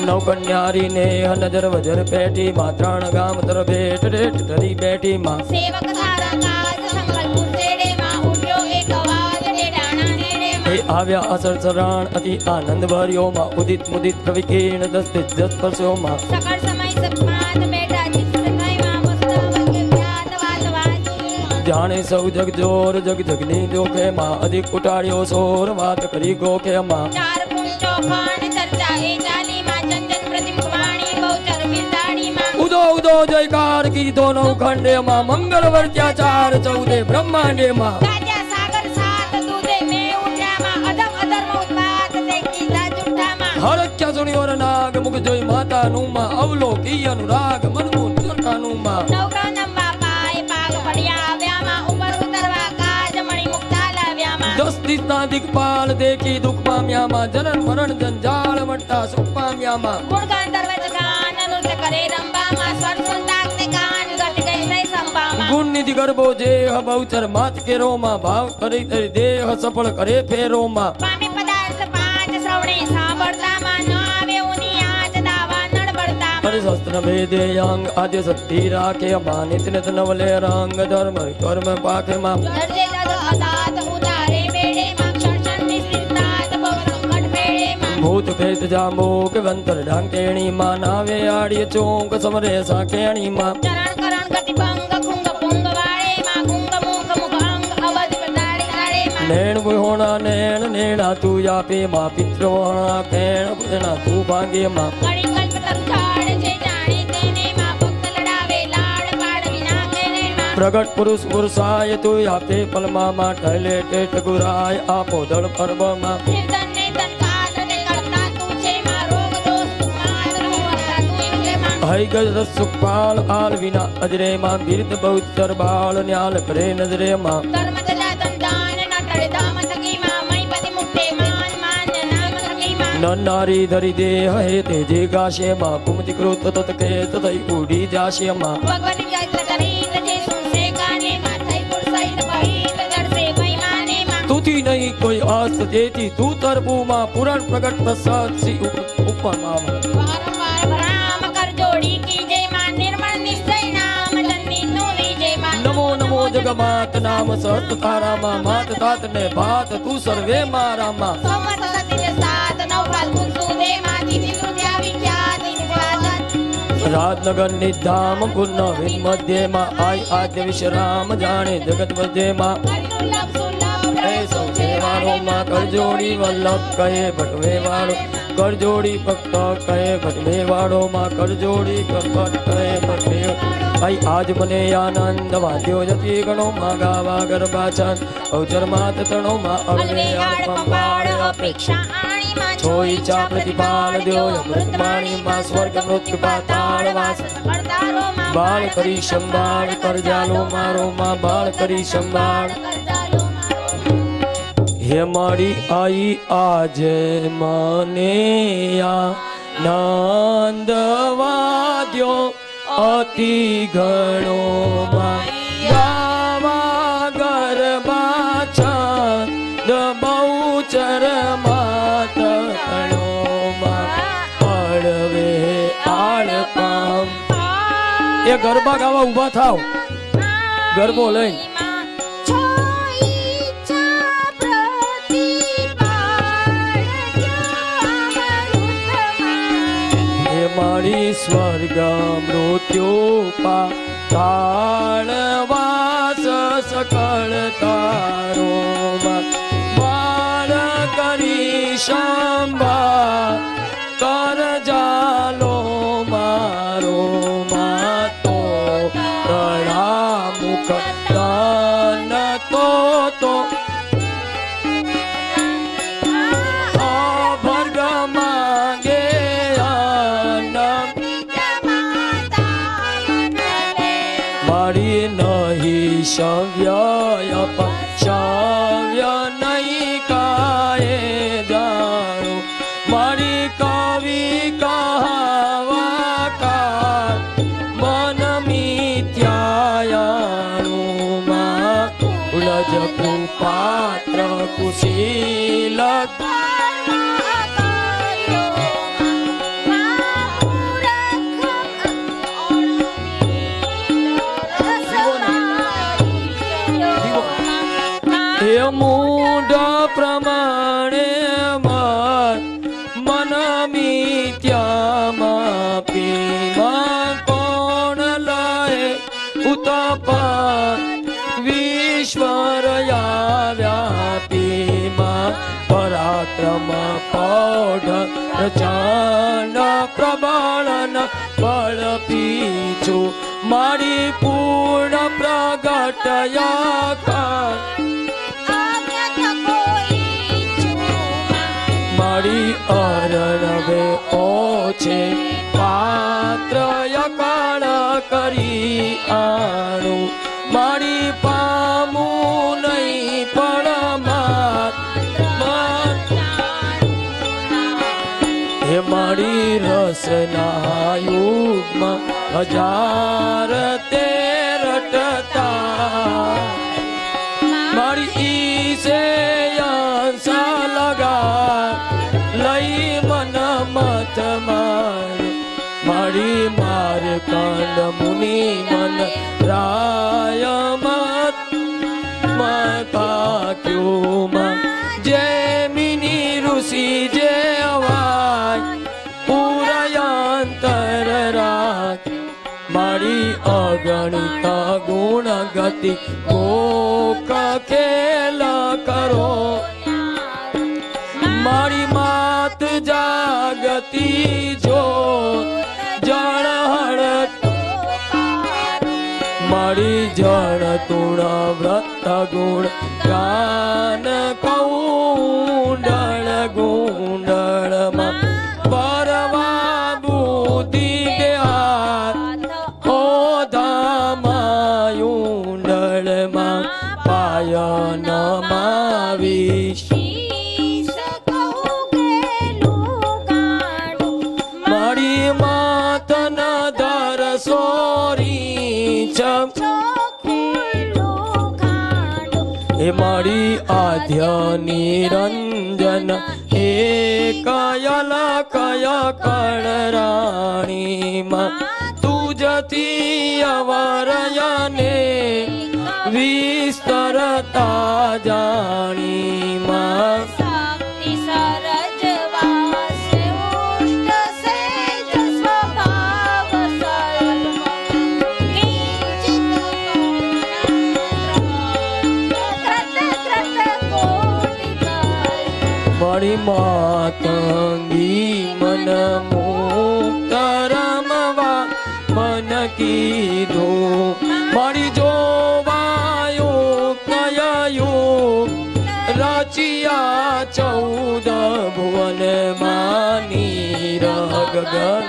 નવ કન્યારી ને નજર વજર પેટી માં ત્રણ ગામ તર ભેટ રેટ ધરી બેઠી માં સેવક ધારા કાજ સંકલ્પ સેડે માં ઉઠ્યો એક અવાજ ડેડાણા નેડે હે આવ્યા અસર ચરણ અતિ આનંદ ભર્યો માં ઉદિત મુદિત પ્રવિકીર્ણ દસ જસ પરસ્યો માં સકળ સમય સપમાત બેઠા ચિત્ત થઈ માં વસ્તા વ્યાત વાત વાજી જાણે સૌ જગ જોર જગ જગની જોખે માં અધિક ઉટાડ્યો સોર વાત કરી ગોખે માં ચાર પુંજો ખાન ચર્ચા એ ચાલી માં ચંદન પ્રતિમુખ વાણી બહુચર બિરદાણી માં ઉદો ઉદો જયકાર કીધો નવ ખંડે માં મંગળ વર્ત્યા ચાર ચૌદે બ્રહ્માંડે માં ગાજા સાગર સાત દૂધે મે ઉઠ્યામાં અધમ અધર્મ ઉત્પાત તે કીધા જુઠ્ઠામાં હરખ્યા સુણ્યો નાગ મુખ જોઈ માતાનું માં અવલોકી અનુરાગ મનમુન સરખાનું માં નવગ્રહનંબા પાય પાગ પડ્યા આવ્યામાં ઉપર ઉતરવા કાજ મણી મુક્તા લાવ્યામાં દસ દિશના દિગ્પાલ દેખી દુઃખ પામ્યામાં જનન મરણ જંજાળ વટતા સુખ પામ્યામાં ગુણગાન દરવેદ ગાન નૃત્ય કરે રંબામાં સ્વર સુનતાક ને કાન ગત ગઈ નહીં સંભામાં ગુણ નિધિ ગર્ભો જેહ બહુચર માત કેરો માં ભાવ કરી તરી દેહ સફળ કરે ફેરો માં પામે પદાર્થ પાંચ શ્રવણે સાંભળતામાં ન આવે ઉની આંચ દાવા નડબડતામાં હરિ શસ્ત્ર ભેદે અંગ આદ્ય શક્તિ રાખે માં નિત નિત નવલે રંગ ધર્મ કર્મ પાકે માં દર્જે દદ અદાત ઉતારે બેડે માં ક્ષણ ક્ષણ નિશ્ચિતાત બહુ સંકટ ભેડે માં ભૂત પ્રેત જાંબો કે વંતર ઢાંકેણી માં નાવે આડિય ચોંક સમરે સાકેણી માં ચરણ કરણ ગતિ ભંગ ખુંગ પુંગ વાળે માં ગુંગ મુખ મુખ અંગ અવધ પ્રદાળી દાળે માં નેણ વિહોણા નેણ નેણા તું આપે માં પિત્રોણા ખેણ ભેણા તું ભાગે માં કળી કલ્પ તરુ ઝાડ છે જાણે તેને માં ભક્ત લડાવે લાડ પાડ વિના કેને માં પ્રગટ પુરુષ પુરુષાય તું આપે પલમાં માં ઢલે ટેટ ગુરાય આપો દળ પર્વમાં નિર્ધનને ધનકાત ને કળતા તું છે માં રોગ દોષ માત નો વરતા તું યુગે માં હૈ ગજ સુખપાલ આલ વિના અજરે માં બિરદ બહુચર બાળ ન્યાલ કરે નજરે માં ધર્મ તજા ધનદાન ન ટળે ધામ થકી માં મય પતિ મુક્તે માન માન નામ થકી માં નનારી ધરી દેહ હે તે જે ગાશે માં કુમતિ કૃત તત કે તતઈ ઉડી જાશે માં ભગવાન વ્યાગ્ર કરીને જે સુનસે ગાને માં થઈ પુરસાઈ બહિત દર્શે ભઈ માને માં તુથી નહીં કોઈ આસ જેથી તું તરબુ માં પુરાણ પ્રગટ પ્રસાદ શ્રી ઉપમામાં વારંવાર પ્રણામ કર જોડી કી જય માં નિર્મળ નિશ્ચય નામ જનની નું વિજય માં નમો નમો જગમાત નામ સત તારામાં માત તાત ને ભાત તું સર્વે મારામાં સોમસ સતી સાત નવ ફાલ્ગુન સુદે માં તિથિ તૃતીયા વિખ્યાત નિવાસન રાજનગર નિધામ પુનઃ વિન મધ્યમાં આય આદ્ય વિશ્રામ જાણે જગત મધ્યમાં સુલભ સુલભ એ સૌ વાળો માં કરજોડી વલ્લભ કહે ભટવે વાળો કરજોડી ભક્ત કહે ભટવે વાળો માં કરજોડી ભક્ત કહે ભટવે આઈ આજ મને આનંદ વાદ્યો જતી ગણો માં ગાવા ગરબા છંદ અવચર માત તણો માં અળવે આળ પંપાળ અપેક્ષા આણી માં છો ઈચ્છા પ્રતિપાલ દ્યો અમૃત વાણી માં સ્વર્ગ મૃત્યુ પાતાળ વાસ પડતારો માં બાળ કરી સંભાળ કરજાલો મારો માં બાળ કરી સંભાળ કરજાલો મારો હે મારી આઈ આજે મને આનંદ વાદ્યો અતિ ઘણો માં ગાવા ગરબા છંદ બહુચર માત ઘણો માં અળવે આળ પામ એ ગરબા ગાવા ઊભા થાવ ગરબો લઈને મારી સ્વર્ગ મૃત્યુ પાતાળ વાસ સકળ તારો બાળ કરી સંભાળ કર જાલો મારો માતો પ્રણા મુખ દાન તો મારી નહીં શવ્ય પક્ષવ્ય નહીં કાએ જાણું મારી કવિ કહાવા મન મિથ્યાયાણું માં ઉલજ કુપાત્ર કુશીલ મૂઢ પ્રમાણે મન મિત્યામાં પીમાં કોણ લય ઉતપા વિશ્વરયા વ્યાપીમાં પરાક્રમ પૌઢ ચાંડ પ્રબળન બળ પીછું મારી પૂર્ણ પ્રગટયા મારી અરણવે ઓછે પાત્ર યકાળ કરી આણું મારી પામું નહીં પણ હે મારી રસના યુગમાં હજાર તેરટતા મારી ઈસે યંસા લગા લઈ મન મત મારી માર કાંડ મુનિ મન રાય મત પાક્યું જે મિની ઋષિ જે અવાય પૂરયાંતર રાખ મારી અગણિત ગુણ ગતિ કોક ખેલ કરો માત જાગતી જોત જળહળ મળી જળ તુણ વ્રત ગુણ ગાન કૌંડળ ગુંડળમાં પરવા બુદ્ધિ દેહાત ઓધામાયુંડળમાં પાયનમાં વિશ મળી માતન ધર સોરી ચમ એ મળી આધ્ય નિરંજન એ કયલ કય કળરાણીમાં તુજથી અવરયને વિસ્તરતા જાણીમાં શક્તિ સરજ વાસ ઉષ્ટ સેજ સ્વભાવ સર્વ કિંચિત મળી માતંગી મન મુક્ત રમવા મન કીધું મળી જોવાયું કયું રચિયા 14 ભુવન માની ગગન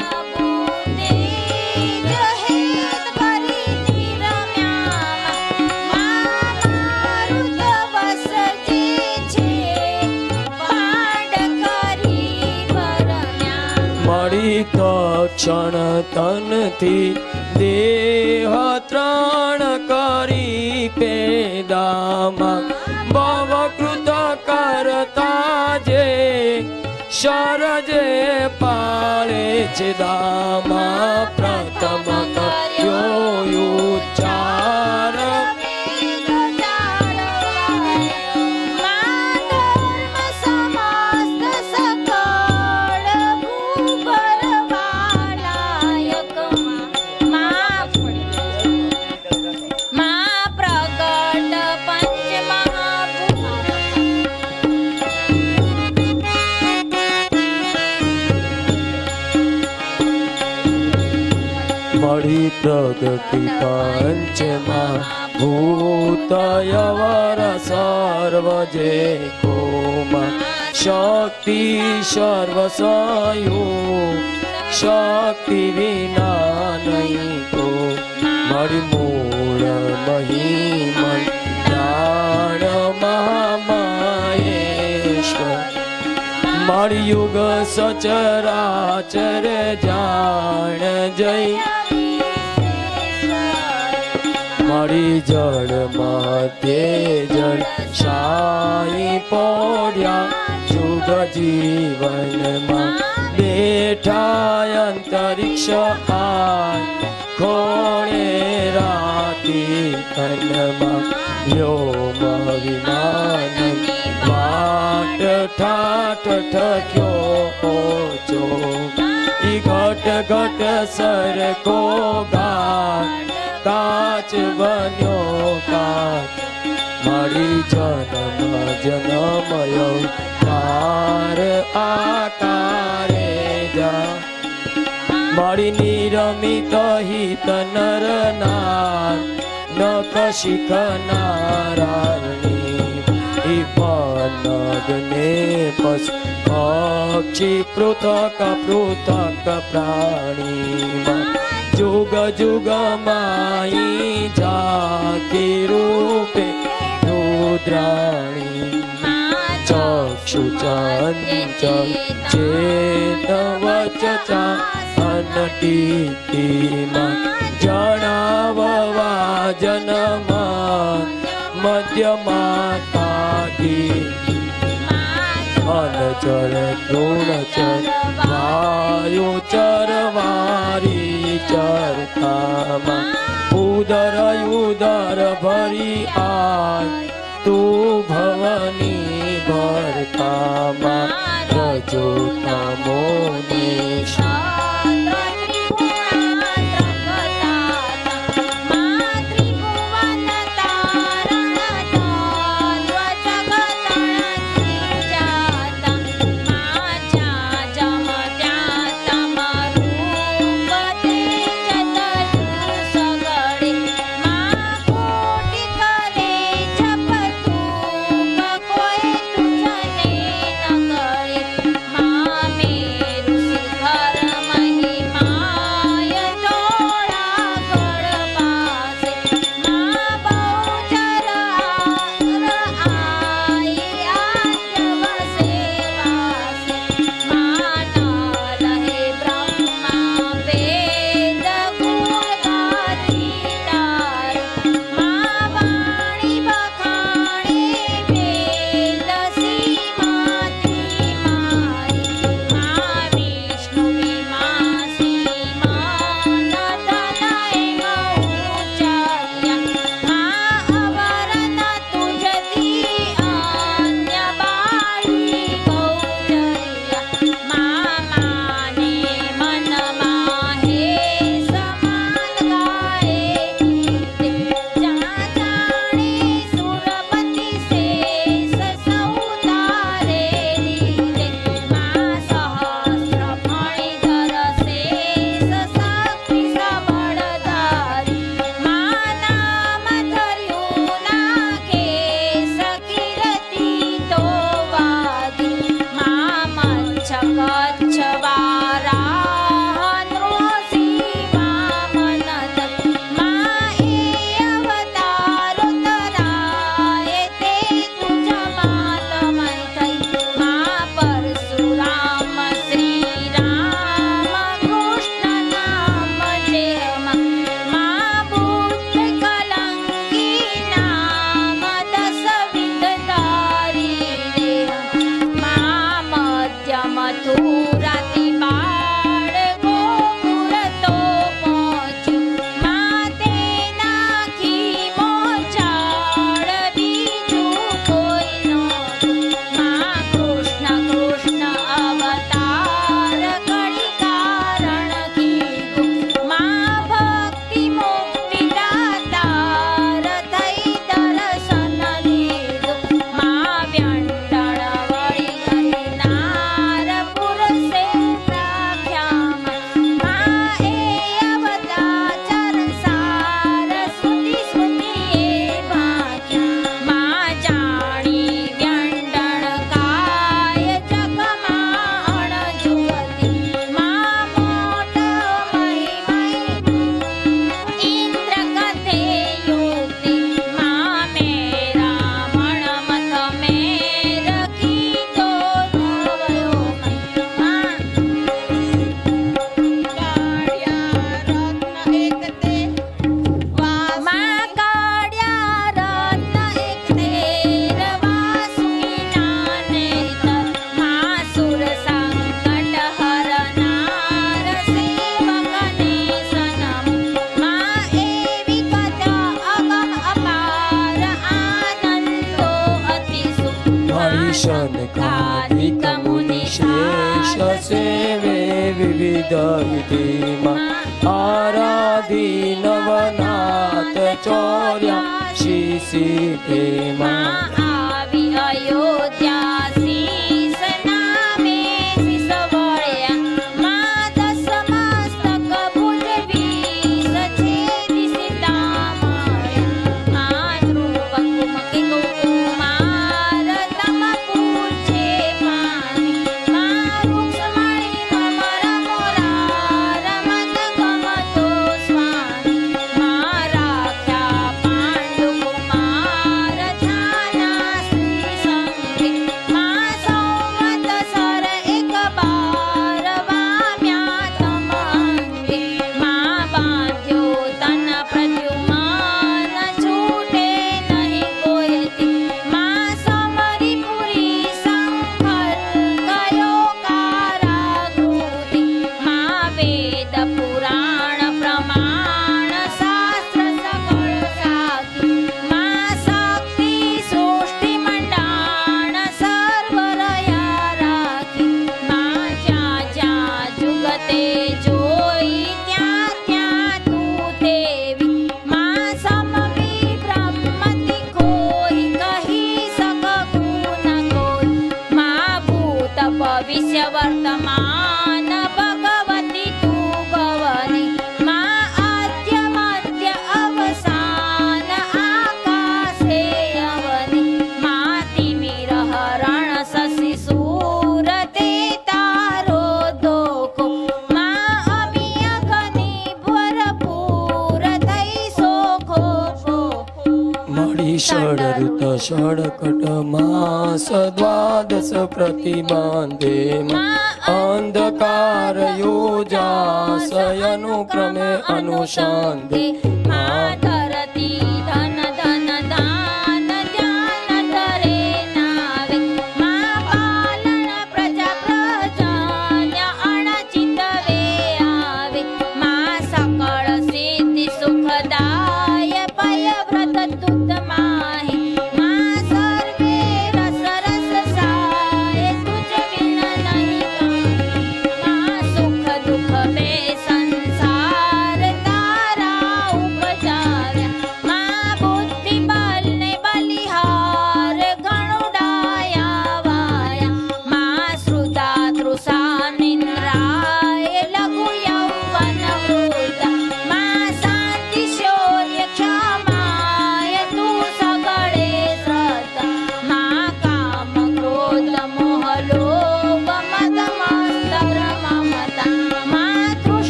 મળી તક્ષણ તનથી દેહ ત્રણ કરી પેદામાં ભવકૃત કરતા જે શરજે પાળે છે દામા પ્રથમ કર્યો ઉચ્ચાર મળી પ્રગતિ પંચમાં ભૂતયવર સર્વ જે કોમાં શક્તિ સર્વસયું શક્તિ વિના નહીં કો મળી મૂળ મહિમન જાણ મહામહેશ્વર મળી યુગ સચરાચર જાણ જય મળી જળ મધ્યે જળ શાહી પોડ્યા જુગ જીવનમાં બેઠા અંતરિક્ષ આય ખોળે રાતી કનમાં વ્યોમ વિમાન વાટ ઠાઠ ઠઠ્યો ઓચો ઈ ઘટ ઘટ સરકો ઘાટ કાચ બન્યો કાચ મળી જન્મ જન્મયો તાર આકારે જા મળી નિરમિત હિત નર નાર નખ શિખ નારાયણી પનગને પશ પક્ષી પૃથક પૃથક પ્રાણીમાં जुग जुग माई जाकी रूपे रुद्राणी चक्षु चंचल चेतवचचा अनटीमा जनाववा जनमा मध्यमाताकी अनचर तृणचर वायुचर वारी चरतामा उदर उदर भरी आय તું ભવની ભરતામાં રજો તમોને મથુરાથી બાળ ગોકુળ તો પહોંચ્યું. માતે નાખી મોચાળ બીજું કોઈ નહોતું. માં કૃષ્ણ કૃષ્ણ અવતાર કળી કારણ કીધું. માં ભક્તિ મુક્તિ દાતાર થઈ દર્શન દીધું. માં વ્યંટણ વળી હરિનાર પુરસે રાખ્યામાં. માં એ અવતા ચરસાર સુધી સુધી એ ભાગ્યા. માં જાણી વ્યંટણ કાય જગમાં અણજુગતી. માં મોટો મહિમય ઇન્દ્ર કથે યુક્તિ. માં મેરા મણમથ મેર કીધો નવયો માં કાળિયા રત્ન એક તેર વાસુકીના નેતર. માં સુર સંકટ હરનાર સેવકને સનમ. માં એવી કથા અગમ અપાર આનંદો અતિ સુખ. શનકાદિક મુનિ શેષ સેવે વિવિધ વિધિમાં. આરાધી નવનાથ ચોર્યા શીસીમાં. માં આવી અયોધ્યા શીશ નામે શીશ વળ્યા. માં દસ મસ્તક ભુજવીશ છેદી સીતા મળ્યા. માં ધ્રુવ કુમકી કુમાર તમ પૂછે પામી. માં રૂક્ષ્મણી મમર મોરાર મન ગમતો સ્વામી. માં રાખ્યા પાંડુ કુમાર છાના શ્રી સંગે. માં સંવત્સર એક બાર વામ્યા તમ અંગે. માં બાંધ્યો તન પ્રદ્યુમન છૂટે નહીં કોયથી. માં સમરી પુરી સંકર ગયો કારાગૃહથી. માં વેદ પુરાણ પ્રમાણ શાસ્ત્ર સકળ સાખી. માં શક્તિ સૃષ્ટિ મંડાણ સર્વ રહ્યા રાખી. માં જ્યાં જ્યાં જુગતે જોઈ ત્યાં ત્યાં તું દેવી. માં સમવી બ્રહ્મથી ખોઈ કહી શકું ન કોઈ. માં ભૂત ભવિષ્ય વર્તમાન ભગવતી તું ભવની. માં આદ્ય મધ્ય અવસાન આકાશે અવની. માં તિમિર હરણ શશી શૂર તે તારો ધોકો. માં અમી અગ્નિ ભરપૂર થઈ સોખો સોખો. મળી ષડૃત ષડકટ માસ દ્વાદશ પ્રતિબાંધે. અંધકાર યોજાશયનુક્રમે અનુશાંતે. માં ધરતી ધન ધન દાન ધ્યાન ધરે નાવે. માં પાલન પ્રજા પ્રજાન્ય અણચિત વે આવે. માં સકળ સિદ્ધિ સુખદાય પય વ્રત તુત માહે. માં સર્વે રસ રસ સાય તુજ વિન નહીં કાંઈ. માં સુખ દુઃખ બે સંસાર તારા ઉપજાવ્યા. માં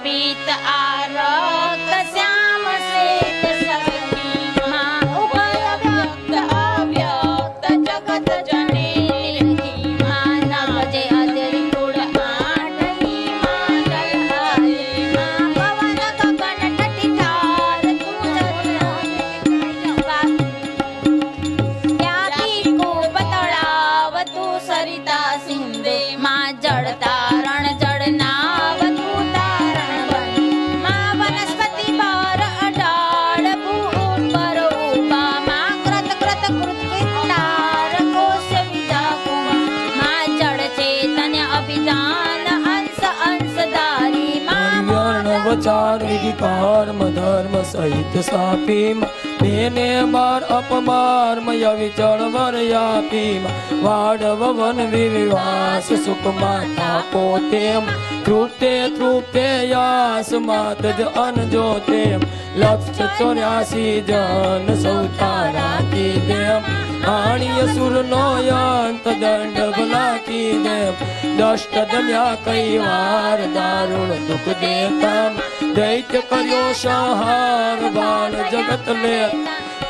પીત આ રક્ત શ્યામ શ્વેત સખી માં વ્યક્ત અવ્યક્ત જગત જનેકી માં નાજે અદરી કુળ આઠની માં દલહારી માં પવન ગગન ઠઠી ઠાર તું ત્યાંથી ખૂબ તળાવ તું સરિતા સિંધે માં જળ તારણ જળ નાવ તું તારણ બન માં વનસ્પતિ પર અડાળ ભૂ પર ઉભા માં કૃત કૃત કૃત કિતાર કોશ વિદા કુમાર માં જળ ચેતન્ય અભિધાન અંશ અંશધારી માં વચાર વિધિકાર ધર્મ સહિત સાપીમ તેને માર અપમાર મય વિચળ વરયાપીમ વાડવ વન વિવાસ સુખ માતા પોતેમ તૃપ્તે તૃપ્તે યાસ માત જ અનજો તેમ લક્ષ 84 જન સૌ તારા કી દેમ આણીય સુર નો યંત દંડ ભલા કી દેમ દષ્ટ દમ્યા કઈ વાર દારુણ દુઃખ દેતા દૈત્ય કર્યો સંહાર બાળ જગત લે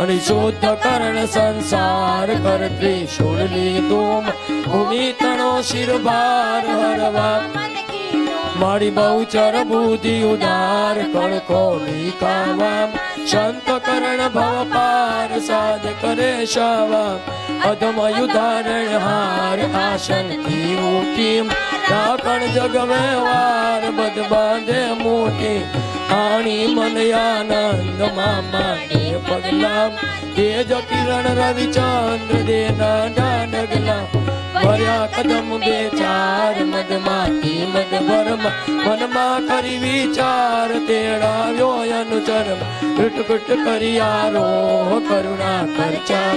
અને શુદ્ધ કરણ સંસાર કર ત્રિશૂળ લીધું ભૂમિ તણો શિર ભાર હરવા મારી બહુચર બુદ્ધિ ઉદાર કળ ખોલી કાવા સંત કરણ ભવ પાર સાધ કરે શાવા અધમ યુધારણ હાર આસન થી ઊટી રાખણ જગ વ્યવહાર બદ બાંધે મોટી આણી મન આનંદ મામાડે પગલા તેજ કિરણ રવિચંદ્ર દેના ડાડગલા ભર્યા કદમ બે ચાર મદ માતી મદ ભરમ મનમાં કરી વિચાર તેડાવ્યો અનુચરમ ઘટ ઘટ કરિયારો કરુણા કરચા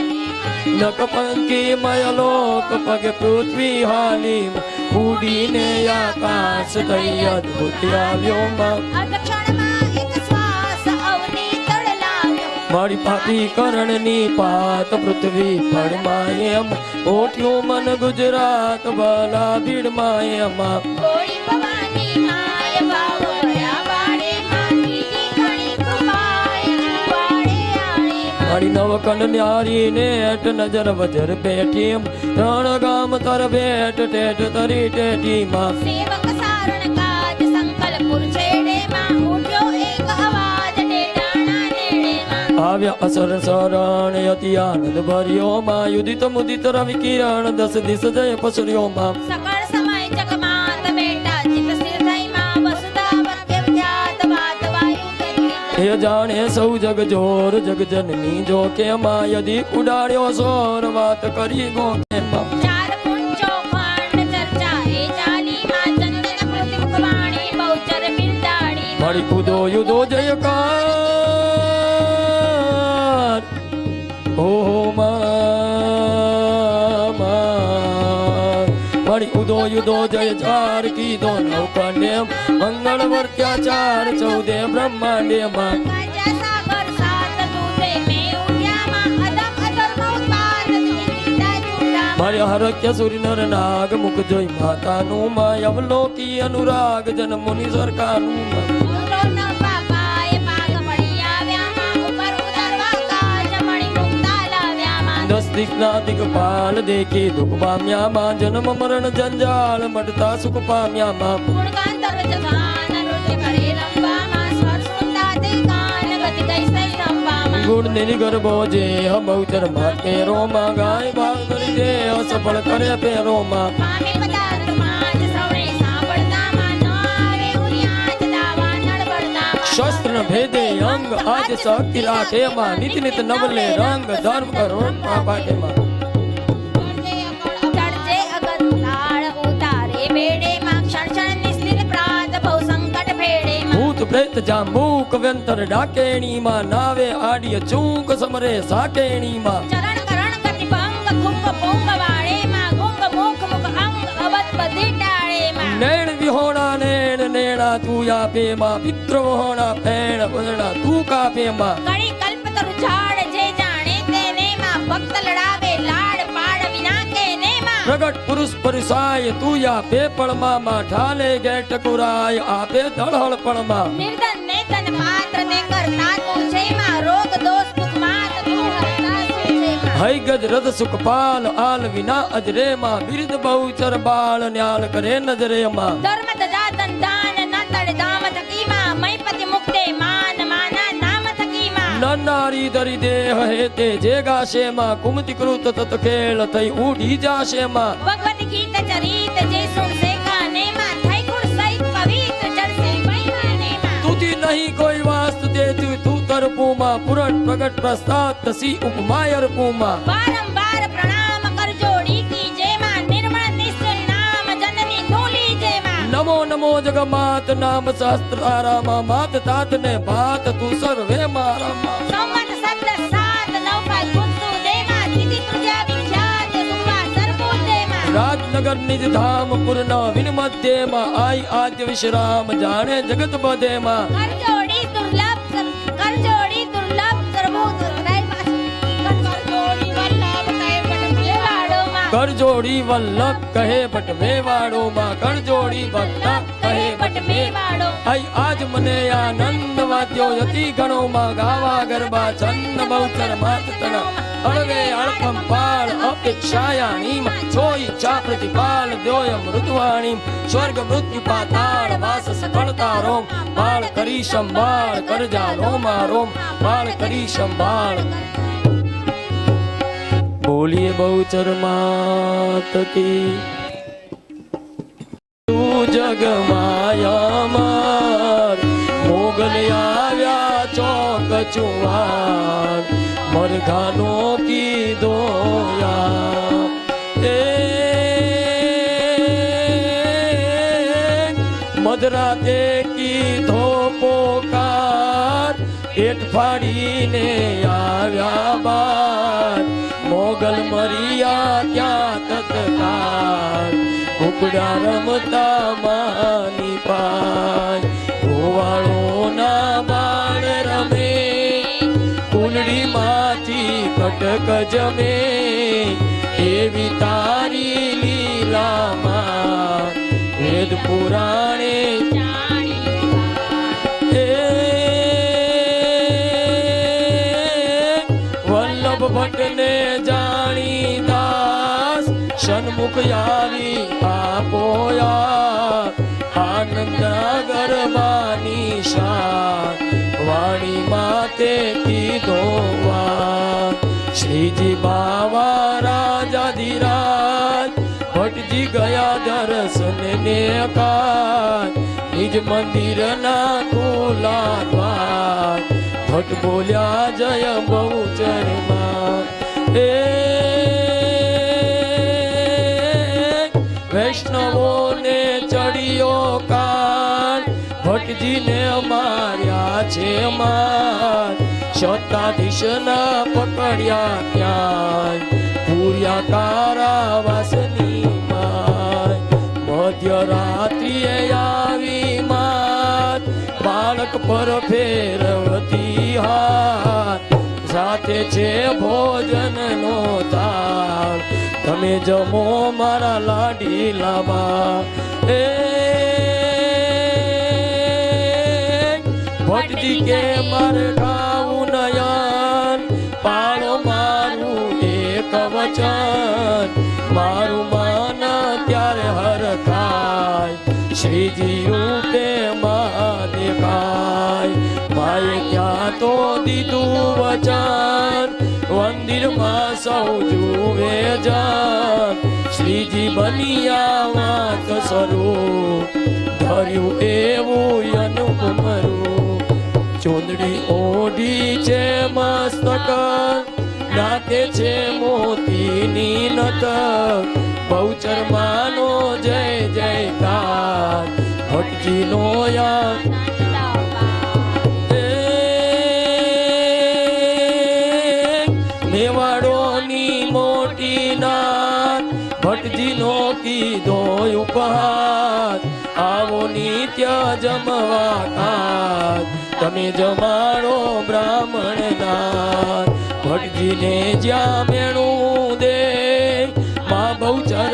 નક પંકી મય લોક પગ પૃથ્વી હાલી ઉડીને આકાશ થઈ અદ્ભુત આવ્યો માં મારી પાપી કરણ ની પાત પૃથ્વી ફળમાં એમ ઓઠ્યું મન ગુજરાત ભલા ભીડમાં એમાં મારી નવકન ન્યારી નેટ નજર વજર બેઠી ત્રણ ગામ તર ભેટ ટેટ તરી ટેટી માં સેવક સારણ કાજ સંકલ્પુર છેડે માં ઉઠ્યો એક અવાજ ટેટાણા નેડે માં આવ્યા અસર શરણ અતિ આનંદ ભર્યો માં યુદિત મુદિત રવિ કિરણ દસ દિશ જય પસર્યો માં સકળ સમય જગમાત બેટા ચિત સ્થિર થઈ માં વસુધા વત્ય વિદ્યાત વાત વાયુ કરી એ જાણે સૌ જગ જોર જગ જનની જો કે માં યદિ ઉડાડ્યો સોર વાત કરી ગો કે માં ચાર પુંચો ખંડ ચર્ચા એ ચાલી માં ચંદન પ્રતિમુખ વાણી બહુચર બિરદાડી મારી કુદો યુદો જયકાર ઓહો મારી ઉદો યુદો જય ચાર કીધો નૌકન્ય મંગળ વર્ત્યાચાર ચૌદે બ્રહ્માંડે માં ગાજા સાગર સાત દૂધે મે ઉડ્યા માં અદમ અધર્મ ઉત્પાદ દીતા ચૂડા મારી હરક્ય સૂર્ય નર નાગ મુખ જોઈ માતાનું માં અવલોકી અનુરાગ જન મુનિ સરકારનું માં ઉરો ન પાપાય પાગ પડી આવ્યા માં ઉપર ઉદરવા કાજ મણી મુક્તા લાવ્યા માં દસ દિકના દિગપાલ દેખી દુઃખ પામ્યા માં જન્મ મરણ જંજાળ મટતા સુખ પામ્યા માં ગુણગાન તર્વ જગાન નૃત્ય કરે રંબા માં સ્વર સુંદા તે ગાન ગતિ ગઈ સઈ રંબા માં ગુણ નિરી ગરબો જે બહુચર માં કેરો માં ગાય ભાગ કરી દે અસફળ કરે પેરો માં પામે પદાર્થ માં જ શ્રવણે સાંભળતા માં ન આવે ઉન્યા જ દાવા નડબડતા માં શસ્ત્ર ભેદે અંગ આજ શક્તિ રાખે માં નિત નિત નવલે રંગ ધર્મ કરોડ પાટે માં ચડજે અગર લાળ ઉતારે બેડે માં ક્ષણ ક્ષણ નિસ્તિલ પ્રાત બહુ સંકટ ફેડે માં ભૂત પ્રેત જાંબુક વ્યંતર ડાકેણી માં નાવે આડિય ચૂક સમરે સાકેણી માં ચરણ કરણ ગતિ ભંગ કુંભ પુંભ વાળે માં ગુંગ મુખ મુખ અંગ અવત બધી ટાળે માં નૈણ વિહોણા નેણ નેણા તું આપે માં પિત્ર વહોણા ફેણ વજણા તું કાપે માં કળી કલ્પતરુ ઝાડ જે જાણે તેને માં ભક્ત લડાવે લાડ પાડ વિના કે ને માં પ્રગટ પુરુષ પરુષાય તું આપે પળમાં માં ઠાલે ગે ટકુરાય આપે દળહળ પળમાં નિર્ધન નેતન પાત્ર તે કરતા તું છે માં રોગ દોષ દુઃખ માત તું હરતા તું છે માં હૈ ગજ રદ સુખપાલ આલ વિના અજરે માં બિરદ બહુચર બાળ ન્યાલ કરે નજરે માં ધર્મ દજાતન દાન ન તડ દામ થકીમાં મૈપતિ મુક્તે માન માના નામ થકીમાં નારી દરી દેહ હે તે જે ગાશે માં કુમતિ કૃત તત ખેલ થઈ ઉડી જાશે માં ભગવત ગીત ચરિત જે સુનસે કાને માં થઈ ગુણ સહિત પવિત્ર જળસે મહિમાને માં તુતી નહીં કોઈ વાસ્ત દે તું તરપુ માં પુરટ પ્રગટ પ્રસ્તાદ તસી ઉપમાયર પુમાં વારંવાર પ્રણામ કર જોડી કી જે માં નિર્મળ નિશ્ચલ નામ જનની ધૂલી જે માં નમો નમો જગમાત નામ શાસ્ત્ર આરામા માત તાત ને ભાત તું સર્વે મારા માં સંવત સત્ર સાત નવ ફાલ્ગુન સુદે માં તિથિ તૃતીયા વિખ્યાત સુવા સર્વો દે માં રાજનગર નિજ ધામ પુરના વિન મધ્ય માં આઈ આદ્ય વિશ્રામ જાણે જગત બધે માં કર જોડી દુર્લભ સર્વો દુર્ગરાય માં કર જોડી વલ્લભ કહે પટ મેવાડો માં કર જોડી વલ્લભ કહે બટ મેવાડો માં કર જોડી ભક્ત કહે બટ મેવાડો આઈ આજ મને આનંદ વાદ્યો યતિ ગણો માં ગાવા ગરબા છંદ બહુચર માત તન અળવે અળપમ પાળ અપેક્ષાયાણી માં છો ઈચ્છા પ્રતિપાલ દ્યોય મૃદવાણી સ્વર્ગ મૃત્યુ પાતાળ વાસ સફળતા રોમ બાળ કરી સંભાળ કરજા રોમા રોમ બાળ કરી સંભાળ બોલીએ બહુચર માત કી તું જગ માયા માર મોગલ આવ્યા ચોક ચુવાર મરઘાનો કીધો યા એ મધરાતે કીધો પોકાર પેટ ફાડીને આવ્યા બાર મોગલ મરિયા ત્યાં તત્કાળ કુકડા રમતા માની પાય ગોવાળો ના બાળ રમે કુંડળી માંથી કટક જમે એવી તારી લીલામાં વેદ પુરાણે વલ્લભ ભટ્ટને જાણી દાસ સન્મુખ આવી આપોયા આનંદ ગરબાની શાન વાણી માતે કીધો વાર શ્રીજી બાવા રાજાધિરાજ ભટ્ટજી ગયા દર્શન ને કાન નિજ મંદિર ના ખુલા દ્વાર ભટ્ટ બોલ્યા જય બહુચર માં એ વૈષ્ણવોને ચડિયો કાન ભટ્ટજીને માર્યા છે માર સત્તાધીશ ના પકડ્યા ત્યાં પૂર્યા કારાવાસની માય મધ્યરાત્રિએ આવી માત બાળક પર ફેરવતી હાથ સાથે છે ભોજન નો તાળ તમે જમો મારા લાડી લાબા એ ભટ્ટજી કે મારે ખાવું નયન પાળો મારું એક વચન મારું માન ત્યારે હર ખાય શ્રીજી રૂપે માં દેખાય માએ ક્યાં તો દીધું વચન મંદિરમાં સૌ જુએ જાન શ્રીજી બનિયા વાત સ્વરૂપ ધર્યું એવું અનુપમ રૂપ ચોંદડી ઓઢી છે મસ્તક નાકે છે મોતીની નત બહુચર માનો જય જયકાર ભટ્ટજીનો યાદ મેવાડોની મોટી નાથ ભટ્ટજીનો કીધો ઉપહાર આવો નિત્ય જમવા ખાત તમે જમાડો બ્રાહ્મણ નાથ ભટ્ટજીને જ્યાં મેણું દે માં બહુચર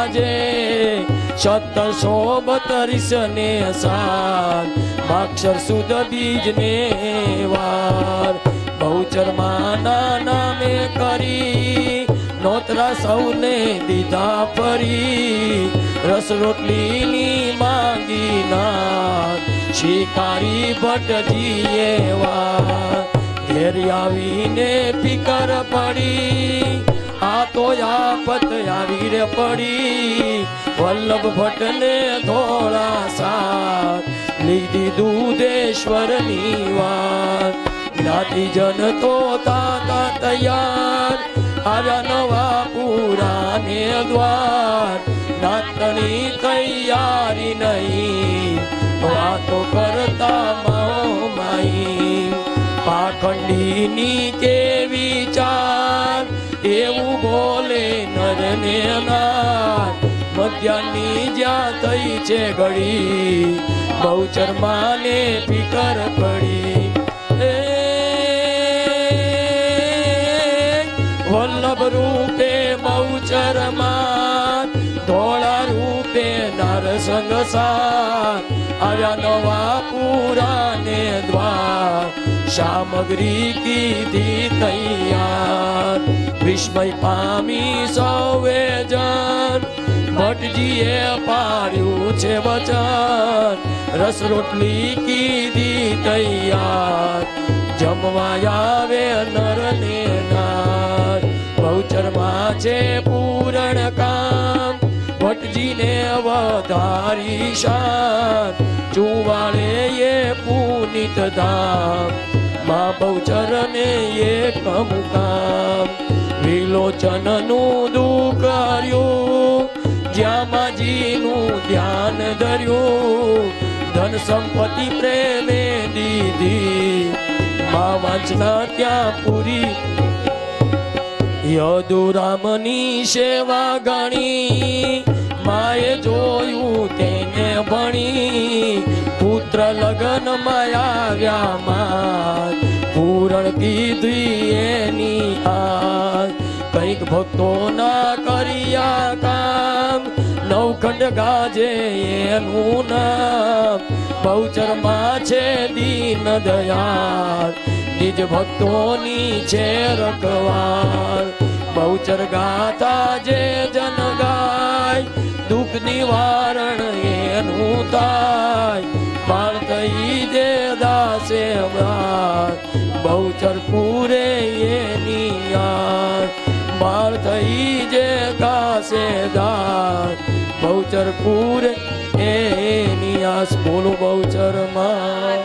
ગાજે 732 ને સાલ માક્ષર સુદ બીજ ને વાર બહુચર માના નામે કરી નોતરા સૌને દીધા ફરી રસ રોટલીની માંગી નાથ શિકારી ભટ્ટજીએ વાર ઘેર આવીને ફિકર પડી આ તો આફત આવી રે પડી વલ્લભ ભટ્ટને ધોળા સાથ લીધી દૂધેશ્વરની વાત જ્ઞાતિજન તો તાતા તૈયાર આવ્યા નવા પુરાને દ્વાર નાતની તૈયારી નહીં વાતો કરતા માઈ પાખંડીની કે વિચાર એવું બોલે નર ને નાર મધ્યાની જ્યાં થઈ છે ઘડી બહુચર માને ફિકર પડી વલ્લભ રૂપે બહુચર માન ધોળા રૂપે નરસંગ સાર આવ્યા નવા પુરાને દ્વાર સામગ્રી કીધી તૈયાર વિસ્મય પામી સૌએ જન ભટ્ટજીએ પાડ્યું છે વચન રસ રોટલી કીધી તૈયાર જમવા આવે નર ને નાર બહુચરમાં છે પૂરણ કામ ભટ્ટજીને વધારી શાન ચુવાડે એ પુનિત ધામ મા બહુચરને એક મુકામ વિલોચનનું દુઃખ કર્યું જ્યાં માજીનું ધ્યાન ધર્યું ધન સંપત્તિ પ્રેમે દીધી મા વાંચના ત્યાં પૂરી યદુરામની સેવા ગણી માએ જોયું તેને ભણી પુત્ર લગ્નમાં આવ્યા માત પૂરણ કીધી એની આસ કઈક ભક્તોના કર્યા કામ નવખંડ ગાજે એનું નામ બહુચરમાં છે દીન દયાળ નિજ ભક્તોની છે રખવાળ બહુચર ગાથા જે જન ગાય દુઃખ નિવારણ એનું થાય બાળ થઈ જે દાસે બહુચર પૂરે એની યાદ બાળ થઈ જે ગાસે દાસ બહુચર પૂરે એની આસ બોલો બહુચર માં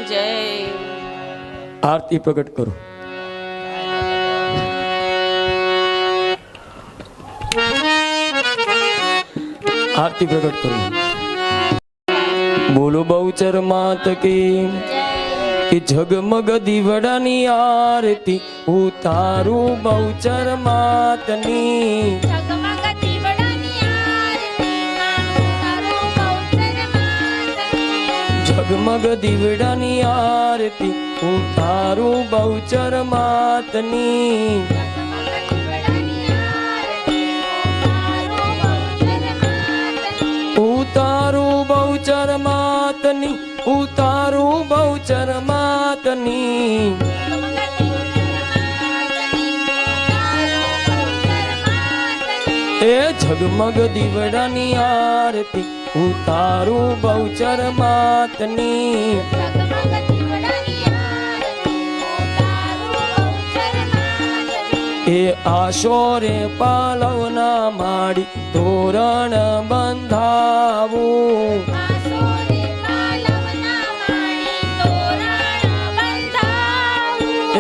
જય આરતી પ્રગટ કરો આરતી પ્રગટ કરો બોલો બહુચર માત કી કે જગમગ દીવડાની આરતી ઉતારું બહુચર માતની જગમગ દીવડાની આરતી ઉતારું બહુચર માતની જગમગ દીવડાની આરતી ઉતારું બહુચર માતની ઉતારું બહુચર માતની ઉતારું બહુચર માતની એ જગમગ દીવડાની આરતી ઉતારું બહુચર માતની એ આશોરે પાલવના માડી તોરણ બંધાવું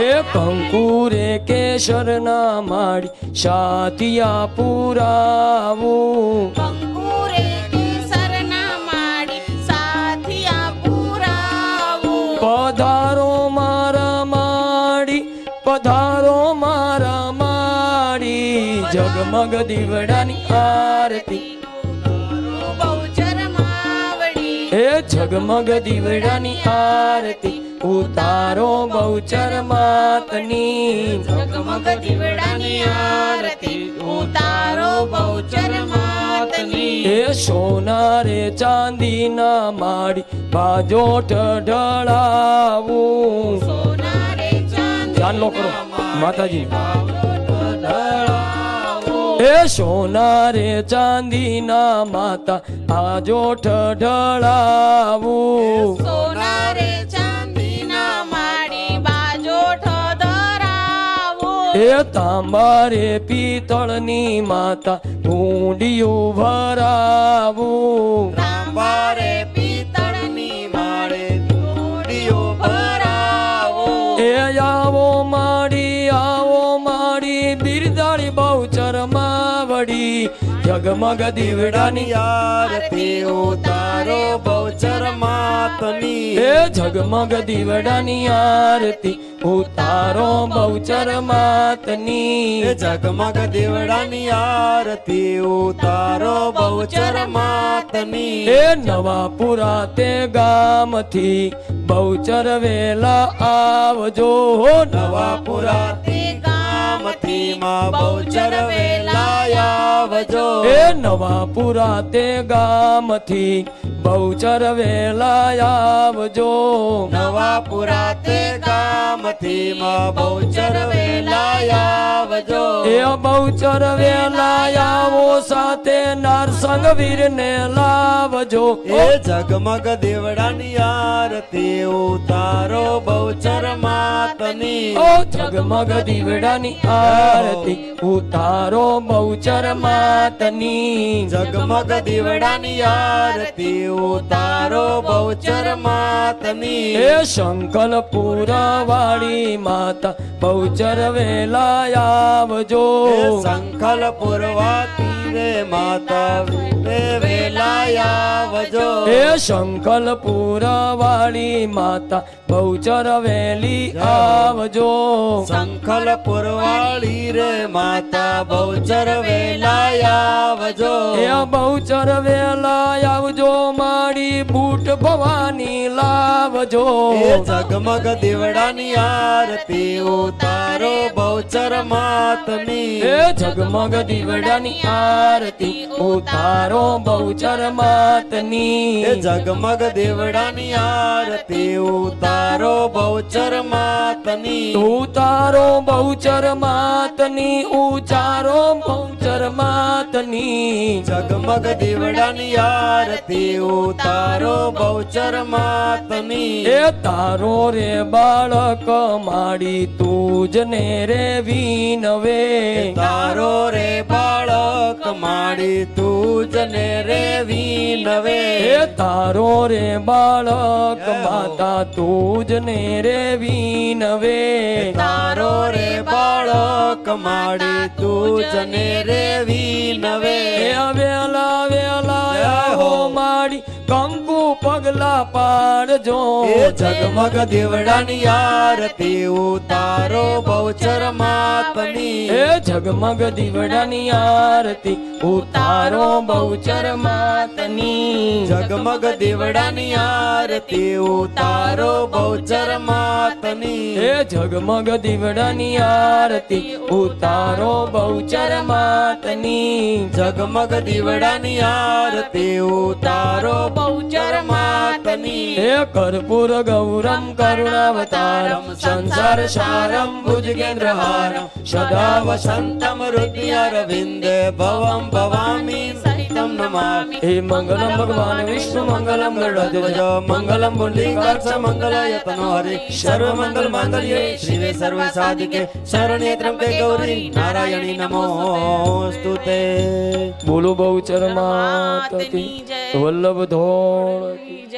એ કંકુરે કેસરના માડી સાતિયા પુરાવું પધારો મારા માડી પધારો મારા માડી જગમગ દીવડાની આરતી એ જગમગ દીવડાની આરતી ઉતારો બહુચર માતની જગમગ દીવડાની આરતી ઉતારો બહુચર માતની એ સોના રે ચાંદીના માડી બાજોઠ ઢળાવું સોના રે ધ્યાન લો કરો માતાજી એ સોના રે ચાંદીના માતા બાજોઠ ઢળાવું સોના રે ચાંદીના માડી બાજોઠ ધરાવો એ તાંબા રે પિત્તળની માતા કુંડિયું ભરાવું તાંબારે પિત્તળની માળે કુંડિયો ભરાવો એ આવો માડી બિરદાળી બહુચર માવડી જગમગ દીવડાની આરતી ઉતારો બહુચર માતની એ જગમગ દીવડાની આરતી ઉતારો બહુચર માતની એ જગમગ દીવડાની આરતી ઉતારો બહુચર માતની એ નવાપુરા તે ગામથી બહુચર વેલા આવજો નવાપુરા તે ગામથી માં બહુચર વેલા આવજો એ નવાપુરા તે ગામથી બહુચર વેલા આવજો નવાપુરા તે ગામથી માં બહુચર વેલા આવજો એ બહુચર વેલા આવો સાથે નારસંગ વીરને લાવજો એ જગમગ દેવડાની આરતી ઉતારો બહુચર માતની ઓ જગમગ દીવડાની આરતી ઉતારો બહુચર માતની જગમગ દીવડાની આરતી ઉતારો બહુચર માતની એ શંકલપુર વાળી માતા બહુચર વેલા આવજો એ સંખલ પુરવાતી રે માતા વેલા આવજો એ શંકલપુર વાળી માતા બહુચર વેલી આવજો સંખલ પુરવાળી રે માતા બહુચર વેલા આવજો એ બહુચર વેલા આવજો માડી બૂટ ભવાની લાવજો એ જગમગ દીવડાની આરતી ઉતારો બહુચર માતની એ જગમગ દીવડાની આરતી ઉતારો બહુચર માતની એ જગમગ દેવડાની આરતી ઉતારો બહુચર માતની ઉતારો બહુચર માતની ઉચારો બહુચર માતની જગમગ દેવડાની આરતી ઉતારો બહુચર માતની એ તારો રે બાળક માડી તુજને રે વિનવે તારો રે બાળક માડી તુજને રે વિનવે એ તારો રે બાળક માતા તુજને રે વિનવે તારો રે બાળક માડી તુજને રે વિનવે એ વેલા વેલા આવો માડી કંકુ પગલા પાડજો એ જગમગ દેવડાની આરતી ઉતારો બહુચર માતની એ જગમગ દીવડાની આરતી ઉતારો બહુચર માતની જગમગ દેવડાની આરતી ઉતારો બહુચર માતની એ જગમગ દીવડાની આરતી ઉતારો બહુચર માતની જગમગ દીવડાની આરતી ઉતારો બહુચર માતની એ કર્પૂર ગૌરમ કરુણાવતારમ સંસાર સારમ ભુજગેન્દ્રહારમ સદા વસંતમ હૃદયારવિંદે ભવમ ભવામી સહિતમ નમામિ હે મંગલમ ભગવાન વિષ્ણુ મંગલમ ગરુડધ્વજ મંગલમ પુંડરીકાક્ષ મંગલાયતનો હરે સર્વ મંગલ માંગલ્યે શિવે સર્વ સાધિકે શરણ્યે ત્રંબકે ગૌરી નારાયણી નમોસ્તુતે બોલો બહુચર માત કી વલ્લભ ધોળ કી